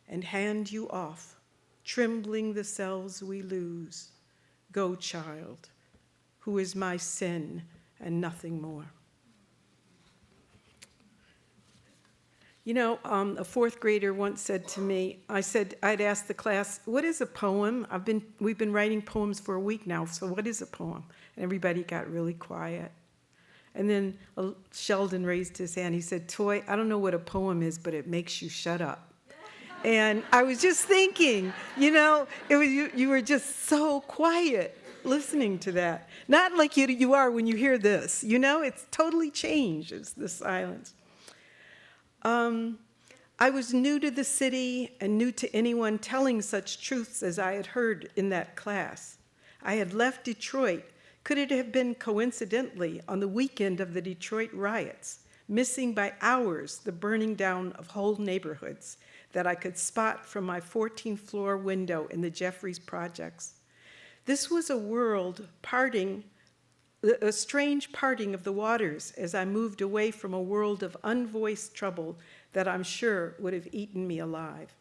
and hand you off, trembling the selves we lose. Go, child, who is my sin and nothing more. You know, a fourth grader once said to me, I'd asked the class, what is a poem? We've been writing poems for a week now, so what is a poem? And everybody got really quiet. And then Sheldon raised his hand. He said, Toi, I don't know what a poem is, but it makes you shut up. And I was just thinking, you know, you were just so quiet listening to that. Not like you are when you hear this, you know, it's totally changed, it's the silence. I was new to the city and new to anyone telling such truths as I had heard in that class. I had left Detroit. Could it have been coincidentally on the weekend of the Detroit riots, missing by hours the burning down of whole neighborhoods that I could spot from my 14th floor window in the Jeffries projects? This was a strange parting of the waters as I moved away from a world of unvoiced trouble that I'm sure would have eaten me alive.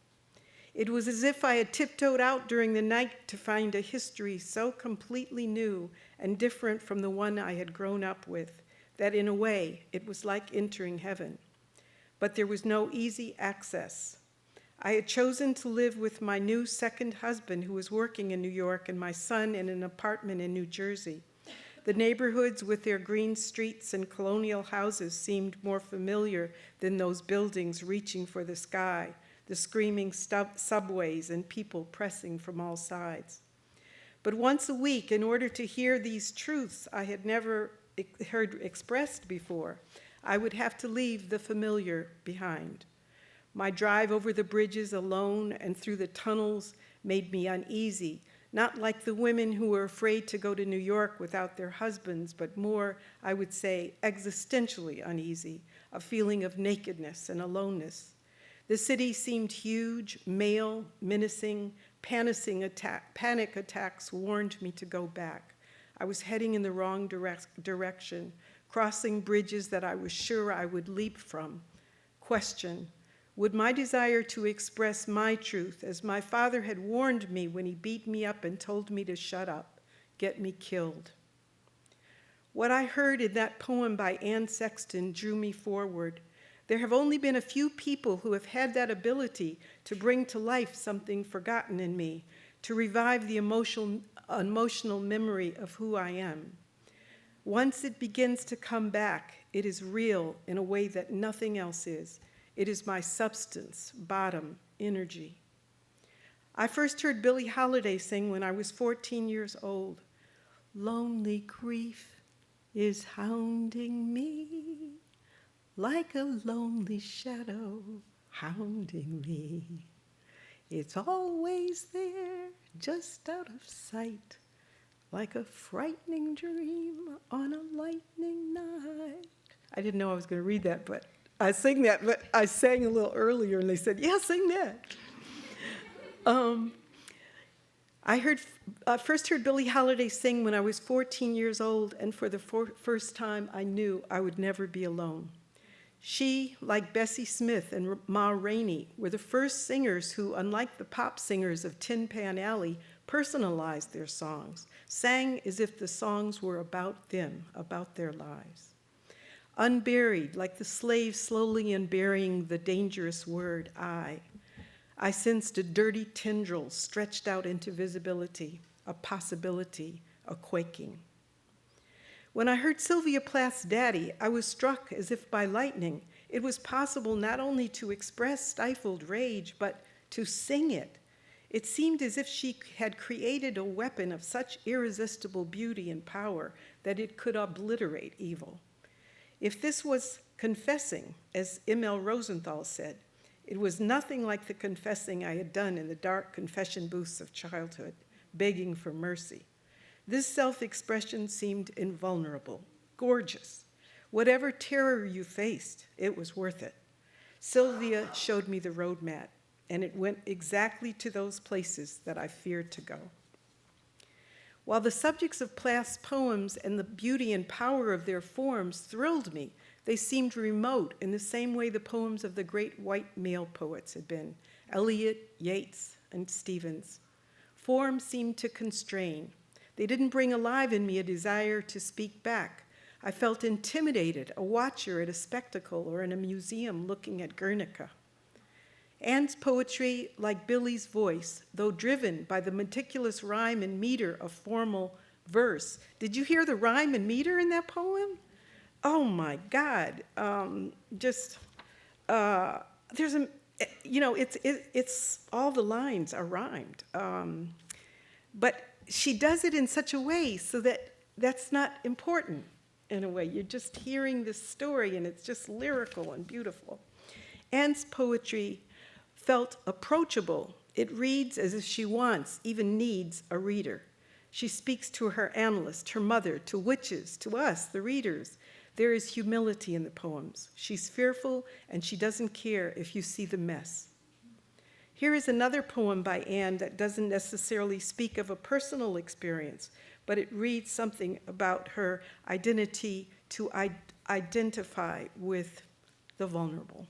It was as if I had tiptoed out during the night to find a history so completely new and different from the one I had grown up with, that in a way it was like entering heaven. But there was no easy access. I had chosen to live with my new second husband who was working in New York and my son in an apartment in New Jersey. The neighborhoods with their green streets and colonial houses seemed more familiar than those buildings reaching for the sky, the screaming subways and people pressing from all sides. But once a week, in order to hear these truths I had never heard expressed before, I would have to leave the familiar behind. My drive over the bridges alone and through the tunnels made me uneasy, not like the women who were afraid to go to New York without their husbands, but more, I would say, existentially uneasy, a feeling of nakedness and aloneness. The city seemed huge, male, menacing, panic attacks warned me to go back. I was heading in the wrong direction, crossing bridges that I was sure I would leap from. Question: would my desire to express my truth, as my father had warned me when he beat me up and told me to shut up, get me killed? What I heard in that poem by Anne Sexton drew me forward. There have only been a few people who have had that ability to bring to life something forgotten in me, to revive the emotional memory of who I am. Once it begins to come back, it is real in a way that nothing else is. It is my substance, bottom, energy. I first heard Billie Holiday sing when I was 14 years old. Lonely grief is hounding me like a lonely shadow hounding me. It's always there, just out of sight, like a frightening dream on a lightning night. I didn't know I was going to read that, but I sang that, but I sang a little earlier, and they said, yeah, sing that. I first heard Billie Holiday sing when I was 14 years old, and for the first time, I knew I would never be alone. She, like Bessie Smith and Ma Rainey, were the first singers who, unlike the pop singers of Tin Pan Alley, personalized their songs, sang as if the songs were about them, about their lives. Unburied, like the slave slowly unburying the dangerous word I sensed a dirty tendril stretched out into visibility, a possibility, a quaking. When I heard Sylvia Plath's Daddy, I was struck as if by lightning. It was possible not only to express stifled rage, but to sing it. It seemed as if she had created a weapon of such irresistible beauty and power that it could obliterate evil. If this was confessing, as M.L. Rosenthal said, it was nothing like the confessing I had done in the dark confession booths of childhood, begging for mercy. This self-expression seemed invulnerable, gorgeous. Whatever terror you faced, it was worth it. Sylvia showed me the road map, and it went exactly to those places that I feared to go. While the subjects of Plath's poems and the beauty and power of their forms thrilled me, they seemed remote in the same way the poems of the great white male poets had been, Eliot, Yeats, and Stevens. Form seemed to constrain. They didn't bring alive in me a desire to speak back. I felt intimidated, a watcher at a spectacle or in a museum looking at Guernica. Anne's poetry, like Billy's voice, though driven by the meticulous rhyme and meter of formal verse. Did you hear the rhyme and meter in that poem? Oh my God! There's a, it's all the lines are rhymed, but she does it in such a way so that that's not important. In a way, you're just hearing this story, and it's just lyrical and beautiful. Anne's poetry felt approachable. It reads as if she wants, even needs, a reader. She speaks to her analyst, her mother, to witches, to us, the readers. There is humility in the poems. She's fearful, and she doesn't care if you see the mess. Here is another poem by Anne that doesn't necessarily speak of a personal experience, but it reads something about her identity to identify with the vulnerable.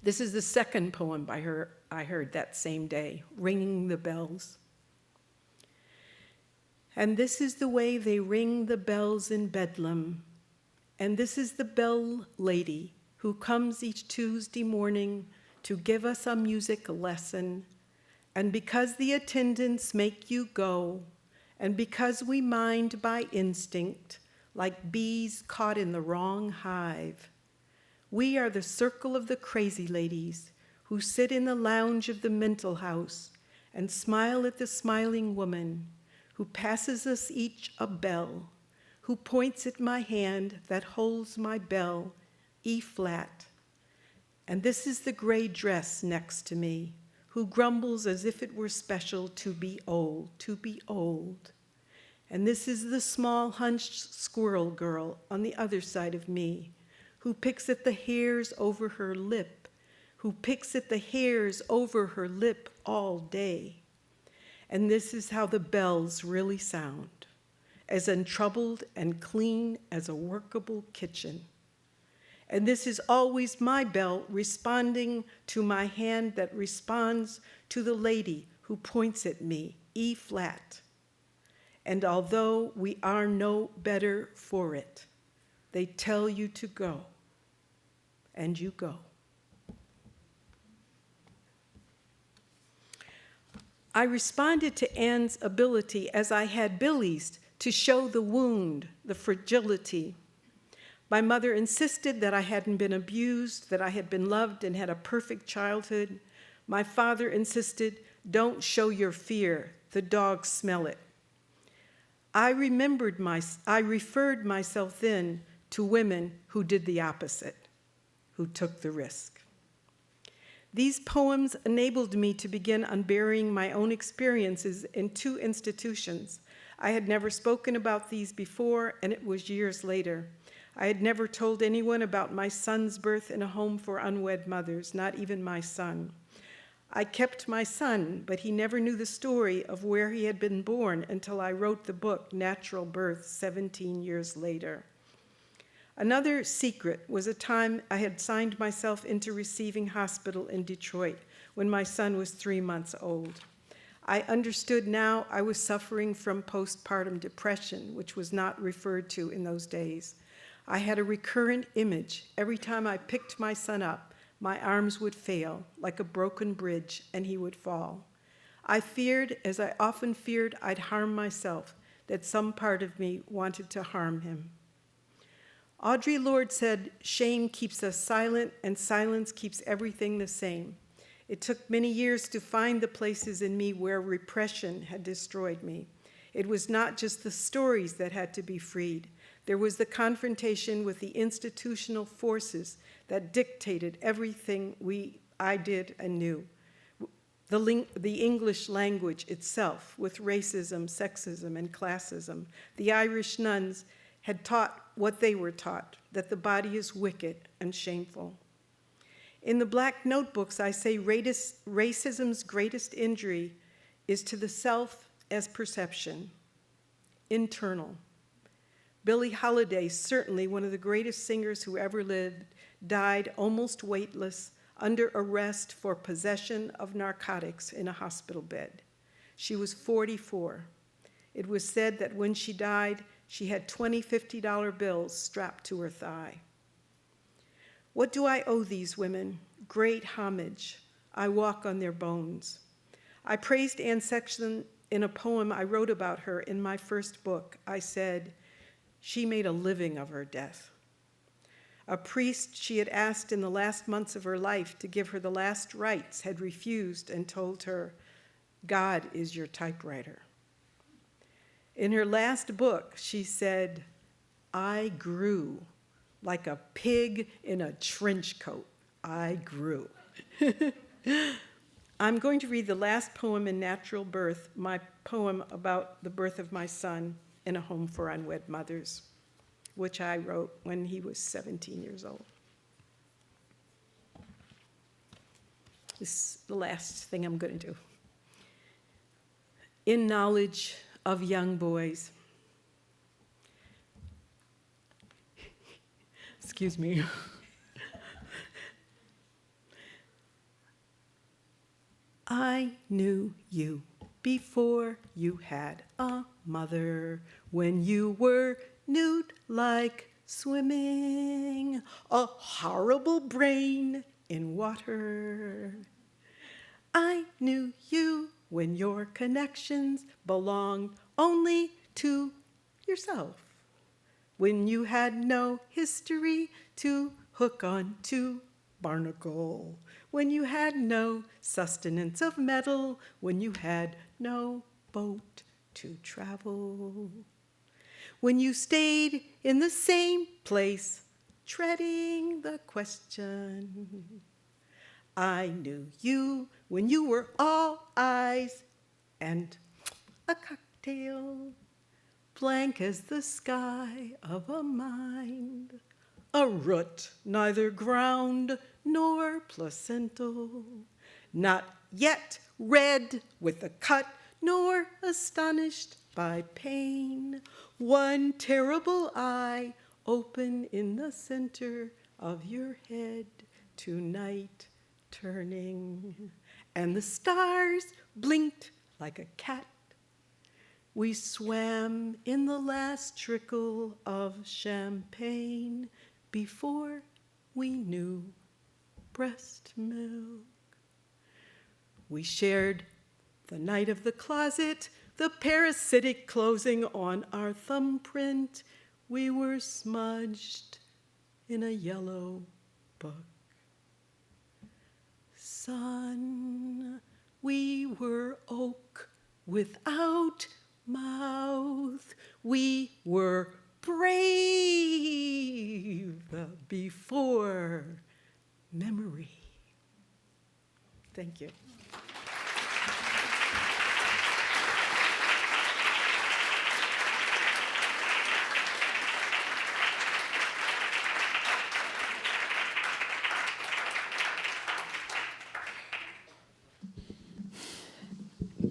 This is the second poem by her I heard that same day, Ringing the Bells. And this is the way they ring the bells in Bedlam, and this is the bell lady who comes each Tuesday morning to give us a music lesson, and because the attendants make you go, and because we mind by instinct, like bees caught in the wrong hive, we are the circle of the crazy ladies who sit in the lounge of the mental house and smile at the smiling woman who passes us each a bell, who points at my hand that holds my bell, E flat. And this is the gray dress next to me, who grumbles as if it were special to be old, to be old. And this is the small hunched squirrel girl on the other side of me, who picks at the hairs over her lip, who picks at the hairs over her lip all day. And this is how the bells really sound, as untroubled and clean as a workable kitchen. And this is always my bell responding to my hand that responds to the lady who points at me, E flat. And although we are no better for it, they tell you to go, and you go. I responded to Anne's ability as I had Billy's to show the wound, the fragility. My mother insisted that I hadn't been abused, that I had been loved and had a perfect childhood. My father insisted, don't show your fear, the dogs smell it. I referred myself then to women who did the opposite, who took the risk. These poems enabled me to begin unburying my own experiences in two institutions. I had never spoken about these before, and it was years later. I had never told anyone about my son's birth in a home for unwed mothers, not even my son. I kept my son, but he never knew the story of where he had been born until I wrote the book, Natural Birth, 17 years later. Another secret was a time I had signed myself into receiving hospital in Detroit when my son was 3 months old. I understood now I was suffering from postpartum depression, which was not referred to in those days. I had a recurrent image. Every time I picked my son up, my arms would fail like a broken bridge and he would fall. I feared, as I often feared, I'd harm myself, that some part of me wanted to harm him. Audre Lorde said, "Shame keeps us silent, and silence keeps everything the same." It took many years to find the places in me where repression had destroyed me. It was not just the stories that had to be freed. There was the confrontation with the institutional forces that dictated everything I did and knew. The English language itself, with racism, sexism, and classism. The Irish nuns had taught what they were taught, that the body is wicked and shameful. In the Black Notebooks, I say racism's greatest injury is to the self as perception, internal. Billie Holiday, certainly one of the greatest singers who ever lived, died almost weightless, under arrest for possession of narcotics in a hospital bed. She was 44. It was said that when she died, she had 20 $50 bills strapped to her thigh. What do I owe these women? Great homage. I walk on their bones. I praised Anne Sexton in a poem I wrote about her in my first book. I said, "She made a living of her death." A priest she had asked in the last months of her life to give her the last rites had refused and told her, "God is your typewriter." In her last book, she said, "I grew like a pig in a trench coat. I grew." I'm going to read the last poem in Natural Birth, my poem about the birth of my son in a home for unwed mothers, which I wrote when he was 17 years old. This is the last thing I'm going to do. In knowledge of young boys. Excuse me. I knew you before you had a mother, when you were nude like swimming, a horrible brain in water. I knew you when your connections belonged only to yourself, when you had no history to hook on to barnacle, when you had no sustenance of metal, when you had no boat to travel, when you stayed in the same place, treading the question. I knew you when you were all eyes and a cocktail, blank as the sky of a mind, a root neither ground nor placental, not yet red with a cut, nor astonished by pain, one terrible eye open in the center of your head, tonight turning, and the stars blinked like a cat. We swam in the last trickle of champagne before we knew breast milk. We shared the night of the closet, the parasitic closing on our thumbprint. We were smudged in a yellow book. Son, we were oak without mouth. We were brave before memory. Thank you.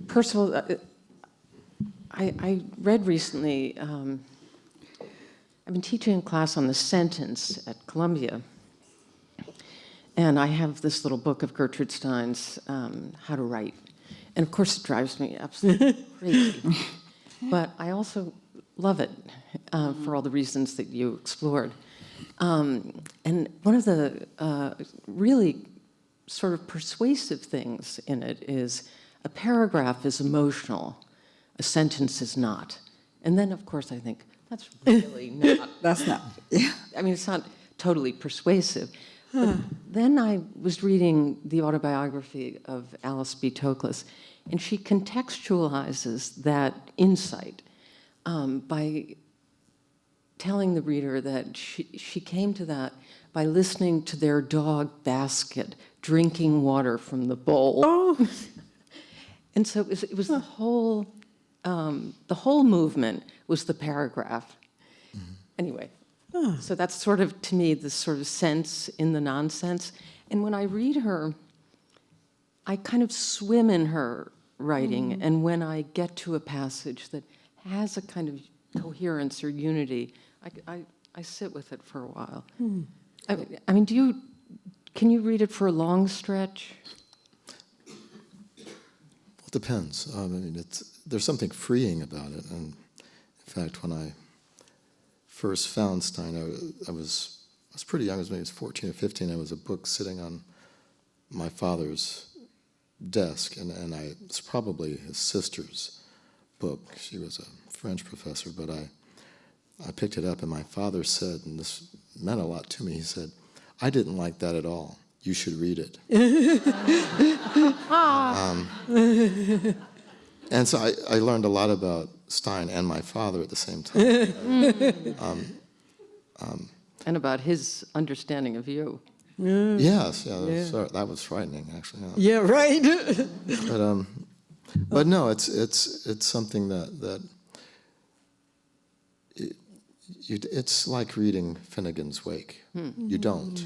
Percival, I read recently, I've been teaching a class on the sentence at Columbia, and I have this little book of Gertrude Stein's How to Write. And of course it drives me absolutely crazy. But I also love it for all the reasons that you explored. And one of the really sort of persuasive things in it is a paragraph is emotional, a sentence is not. And then, of course, I think, that's really not, That's not, yeah. I mean, it's not totally persuasive. But then I was reading the autobiography of Alice B. Toklas, and she contextualizes that insight by telling the reader that she came to that by listening to their dog Basket drinking water from the bowl. Oh, And so it was the whole movement was the paragraph. Anyway, so that's sort of, to me, this sort of sense in the nonsense. And when I read her, I kind of swim in her writing, and when I get to a passage that has a kind of coherence or unity, I sit with it for a while. I mean, can you read it for a long stretch? It depends. I mean, there's something freeing about it. And in fact, when I first found Stein, I was pretty young. I was maybe 14 or 15. There was a book sitting on my father's desk, and it's probably his sister's book. She was a French professor, but I picked it up, and my father said, and this meant a lot to me, he said, "I didn't like that at all. You should read it." And so I learned a lot about Stein and my father at the same time. And about his understanding of you. Yes, that was frightening, actually. yeah, right. But no, it's something that it's like reading Finnegan's Wake. You don't.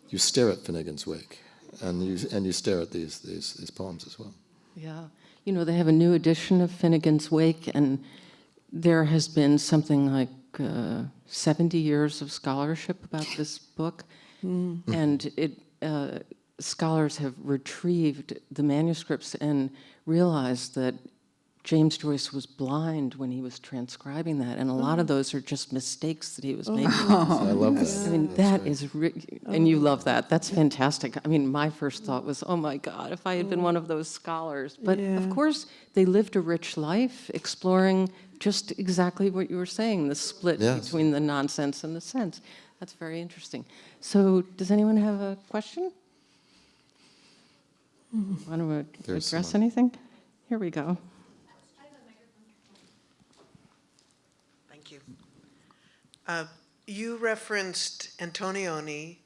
You stare at Finnegan's Wake, and you stare at these poems as well. Yeah. You know, they have a new edition of Finnegan's Wake, and there has been something like 70 years of scholarship about this book. And scholars have retrieved the manuscripts and realized that James Joyce was blind when he was transcribing that, and a lot of those are just mistakes that he was making. I love that. I mean, that is, and you love that. That's fantastic. I mean, my first thought was, oh my God, if I had been one of those scholars. But of course, they lived a rich life exploring just exactly what you were saying, the split between the nonsense and the sense. That's very interesting. So, does anyone have a question? Want to address anything? Here we go. Thank you. You referenced Antonioni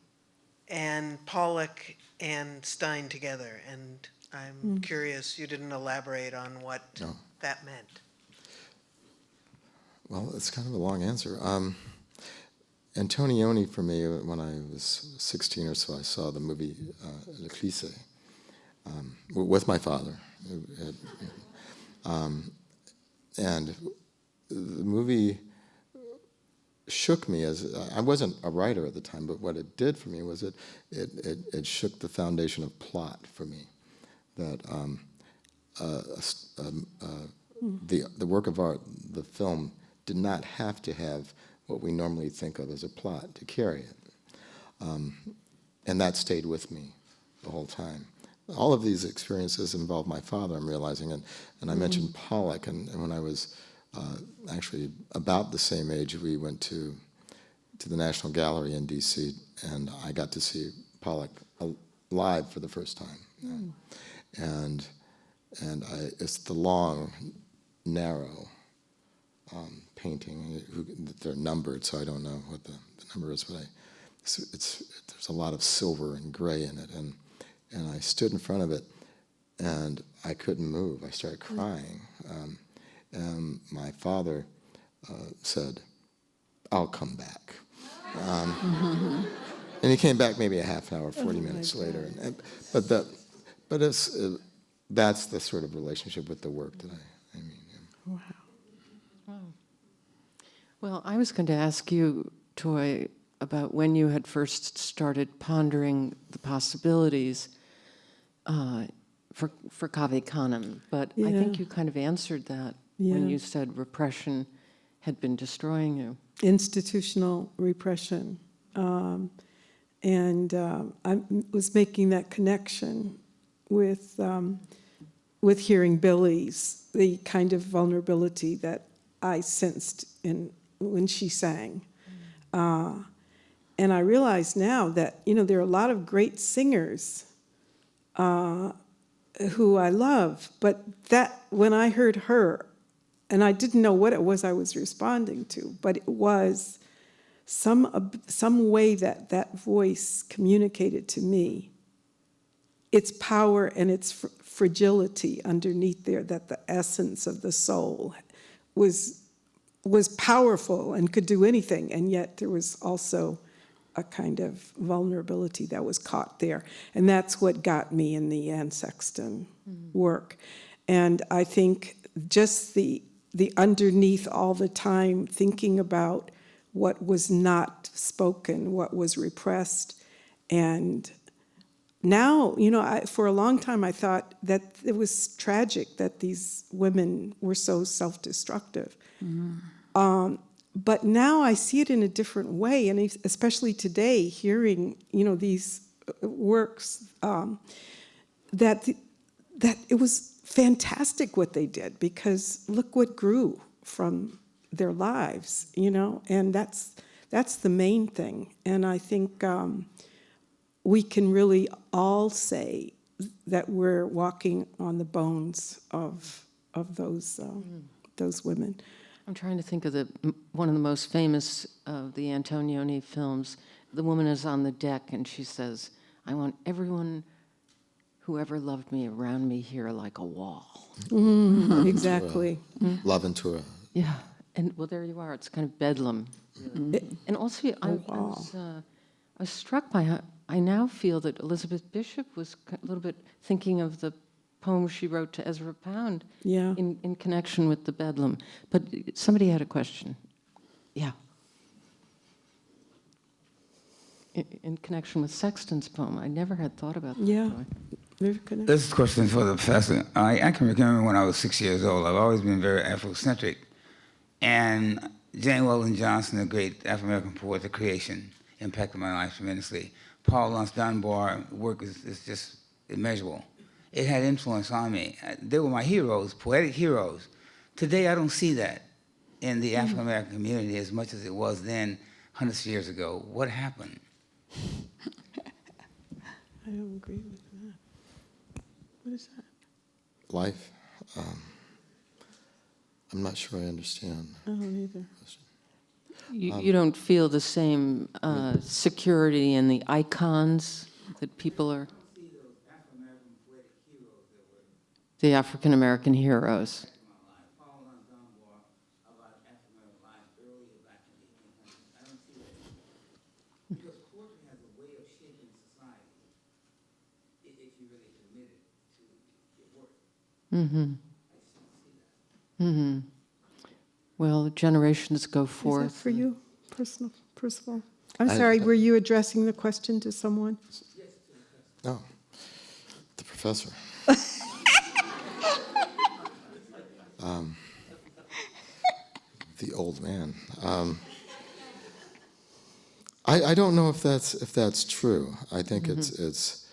and Pollock and Stein together, and I'm curious, you didn't elaborate on what that meant. Well, it's kind of a long answer. Antonioni, for me, when I was 16 or so, I saw the movie Le Cliché with my father. And the movie shook me. As I wasn't a writer at the time, but what it did for me was it shook the foundation of plot for me. That the work of art, the film, did not have to have what we normally think of as a plot to carry it. And that stayed with me the whole time. All of these experiences involve my father, I'm realizing, and I mentioned Pollock, and when I was actually about the same age, we went to the National Gallery in D.C., and I got to see Pollock live for the first time. And it's the long, narrow painting. They're numbered, so I don't know what the number is, but there's a lot of silver and gray in it, and I stood in front of it, and I couldn't move. I started crying. And my father said, "I'll come back." And he came back maybe a half hour, 40 minutes later. But that's the sort of relationship with the work that I mean. Wow. Well, I was going to ask you, Toi, about when you had first started pondering the possibilities for Cave Canem, but I think you kind of answered that when you said repression had been destroying you. Institutional repression. And I was making that connection with hearing Billy's, the kind of vulnerability that I sensed when she sang. And I realize now that, there are a lot of great singers who I love, but that when I heard her, and I didn't know what it was I was responding to, but it was some way that voice communicated to me its power and its fragility underneath there, that the essence of the soul was powerful and could do anything, and yet there was also a kind of vulnerability that was caught there. And that's what got me in the Anne Sexton work. And I think just the underneath all the time thinking about what was not spoken, what was repressed. And now, for a long time I thought that it was tragic that these women were so self-destructive. But now I see it in a different way, and especially today, hearing these works, that it was fantastic what they did, because look what grew from their lives, and that's the main thing. And I think we can really all say that we're walking on the bones of those women. I'm trying to think of one of the most famous of the Antonioni films. The woman is on the deck and she says, "I want everyone who ever loved me around me here like a wall." Exactly. L'Avventura. Yeah, and well, there you are. It's kind of bedlam. And also, I was struck by how I now feel that Elizabeth Bishop was a little bit thinking of the poem she wrote to Ezra Pound in connection with the bedlam. But somebody had a question. Yeah. In connection with Sexton's poem. I never had thought about that. Yeah. This question is for the professor. I can remember when I was 6 years old. I've always been very Afrocentric. And Jane Weldon Johnson, the great Afro-American poet of creation, impacted my life tremendously. Paul Laurence Dunbar work is just immeasurable. It had influence on me. They were my heroes, poetic heroes. Today, I don't see that in the African-American community as much as it was then, hundreds of years ago. What happened? I don't agree with that. What is that? Life. I'm not sure I understand. I don't either. You don't feel the same security in the icons that people are... The African-American heroes. Because poetry has a way of shaping society if you really committed to your work. Mm-hmm. Mm-hmm. Well, generations go forth. Is that for you, Percival? I'm sorry, were you addressing the question to someone? No, the professor. The old man. I don't know if that's true. I think it's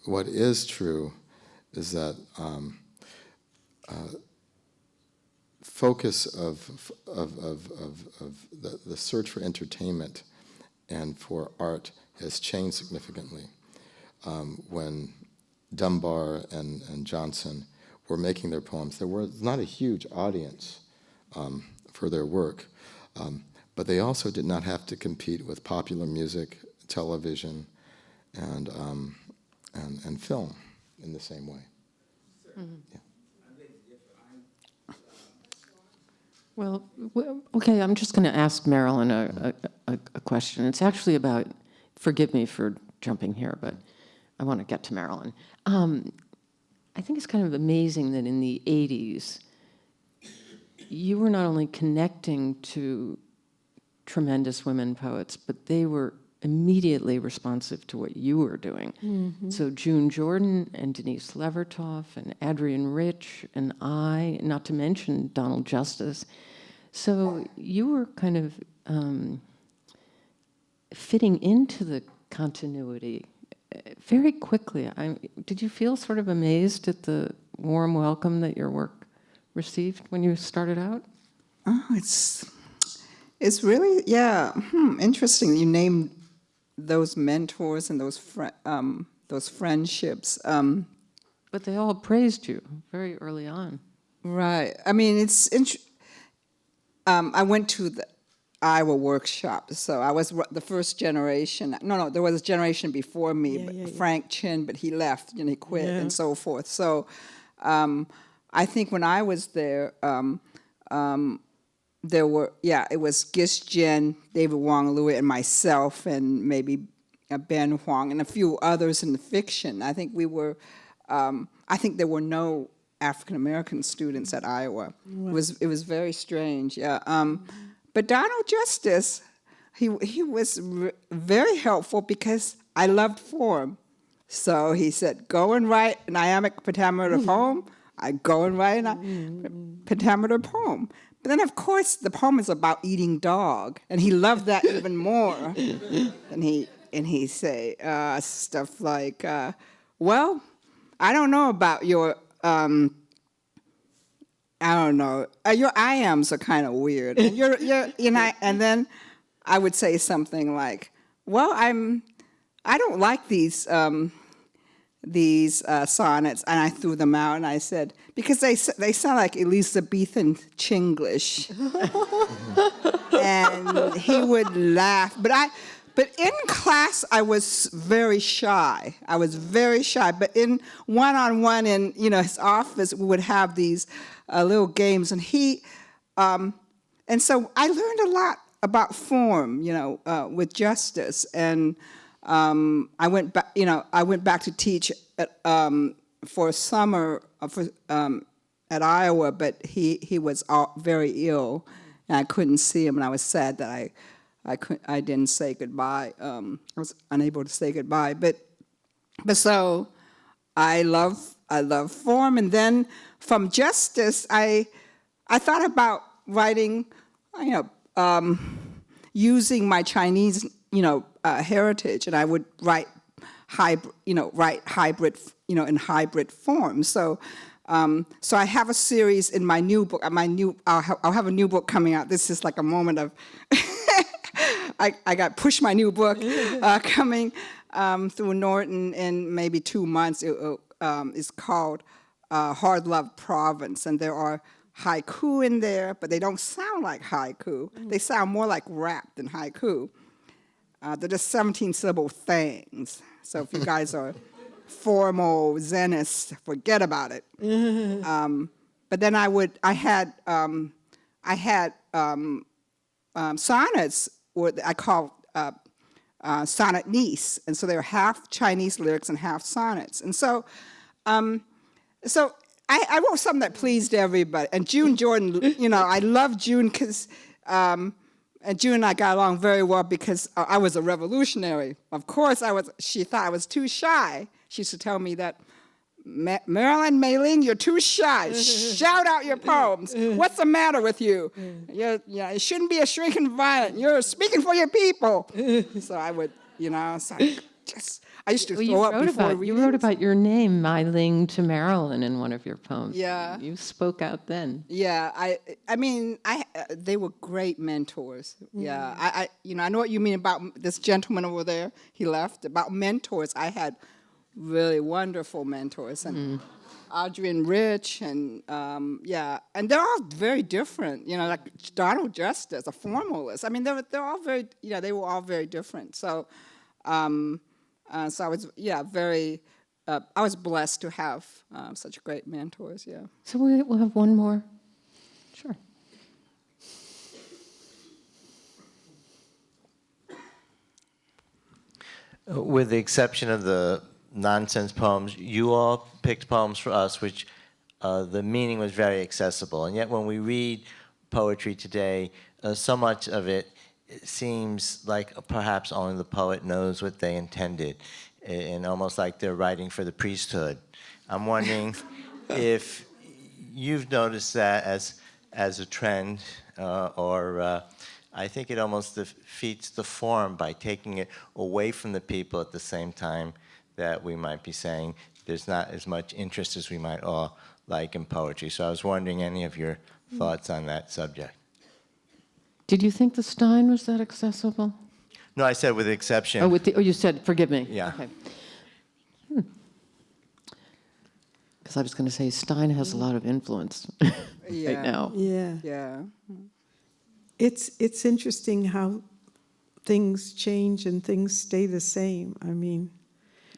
what is true is that focus of the search for entertainment and for art has changed significantly. When Dunbar and Johnson were making their poems, there was not a huge audience for their work, but they also did not have to compete with popular music, television, and film in the same way. Mm-hmm. Yeah. Well, okay, I'm just going to ask Marilyn a question. It's actually about, forgive me for jumping here, but I want to get to Marilyn. I think it's kind of amazing that in the 80s, you were not only connecting to tremendous women poets, but they were immediately responsive to what you were doing. Mm-hmm. So June Jordan and Denise Levertov and Adrienne Rich and I, not to mention Donald Justice. So you were kind of fitting into the continuity very quickly. Did you feel sort of amazed at the warm welcome that your work received when you started out? Oh, it's really, yeah, interesting. You named those mentors and those friendships. But they all praised you very early on. Right. I mean, I went to the Iowa workshop, so I was the first generation. No, there was a generation before me, Frank Chin, but he left, he quit, and so forth. So I think when I was there, there were, it was Gis Jen, David Wong Louis, and myself, and maybe Ben Huang, and a few others in the fiction. I think I think there were no African American students at Iowa. Wow. It was very strange. Yeah. But Donald Justice, he was very helpful because I loved form. So he said, "Go and write an iambic pentameter poem." I go and write a pentameter poem. But then, of course, the poem is about eating dog, and he loved that even more. And he say stuff like, "Well, I don't know about your, I don't know, your iams are kind of weird." And and then I would say something like, "Well, I don't like these sonnets," and I threw them out, and I said, because they sound like Elizabethan Chinglish. And he would laugh, but in class, I was very shy. But in one-on-one in his office, we would have these little games, and and so I learned a lot about form, with Justice, and I went back to teach for a summer at Iowa, but he was very ill, and I couldn't see him, and I was sad that I didn't say goodbye. I was unable to say goodbye, but so I love form, and then from Justice, I thought about writing, using my Chinese, heritage, and I would write hybrid, in hybrid form. So I have a series in my new book. I'll have a new book coming out. This is like a moment of. I got pushed my new book coming through Norton in maybe 2 months. It's called Hard Love Province, and there are haiku in there, but they don't sound like haiku. They sound more like rap than haiku. They're just 17-syllable things. So if you guys are formal Zenists, forget about it. But then I had sonnets, or I call sonnet niece, and so they were half Chinese lyrics and half sonnets. And so I wrote something that pleased everybody. And June Jordan, I love June because, and June and I got along very well because I was a revolutionary. Of course, she thought I was too shy. She used to tell me that, "Marilyn Mei-Ling, you're too shy. Shout out your poems. What's the matter with you? It shouldn't be a shrinking violent. You're speaking for your people." So I would, I used to throw up before readings. You wrote about your name, Mei-Ling to Marilyn, in one of your poems. Yeah. You spoke out then. Yeah, I mean, they were great mentors. Yeah, I know what you mean about this gentleman over there. He left. About mentors, I had really wonderful mentors, and Adrienne Rich, and and they're all very different. Like Donald Justice, a formalist. I mean, they're all very, they were all very different. So, so I was, very. I was blessed to have such great mentors. Yeah. So we'll have one more. Sure. With the exception of the nonsense poems, you all picked poems for us which the meaning was very accessible. And yet when we read poetry today, so much of it seems like perhaps only the poet knows what they intended, and almost like they're writing for the priesthood. I'm wondering if you've noticed that as a trend, or I think it almost defeats the form by taking it away from the people at the same time that we might be saying there's not as much interest as we might all like in poetry. So I was wondering any of your thoughts on that subject. Did you think the Stein was that accessible? No, I said with the exception. Oh, you said, forgive me. Yeah. Okay. Because I was going to say Stein has a lot of influence Yeah. right now. Yeah. Yeah. It's interesting how things change and things stay the same. I mean,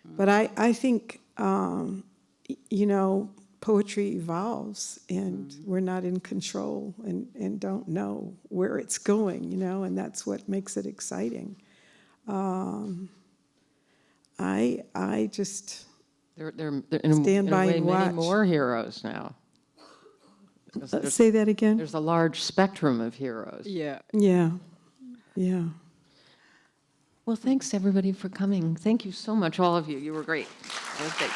but I think, you know, poetry evolves and we're not in control and don't know where it's going, you know, and that's what makes it exciting. I just There in Stand a by way, and many watch. more heroes now. Because say that again. There's a large spectrum of heroes. Yeah. Yeah, yeah. Well, thanks everybody for coming. Thank you so much, all of you. You were great. That was great.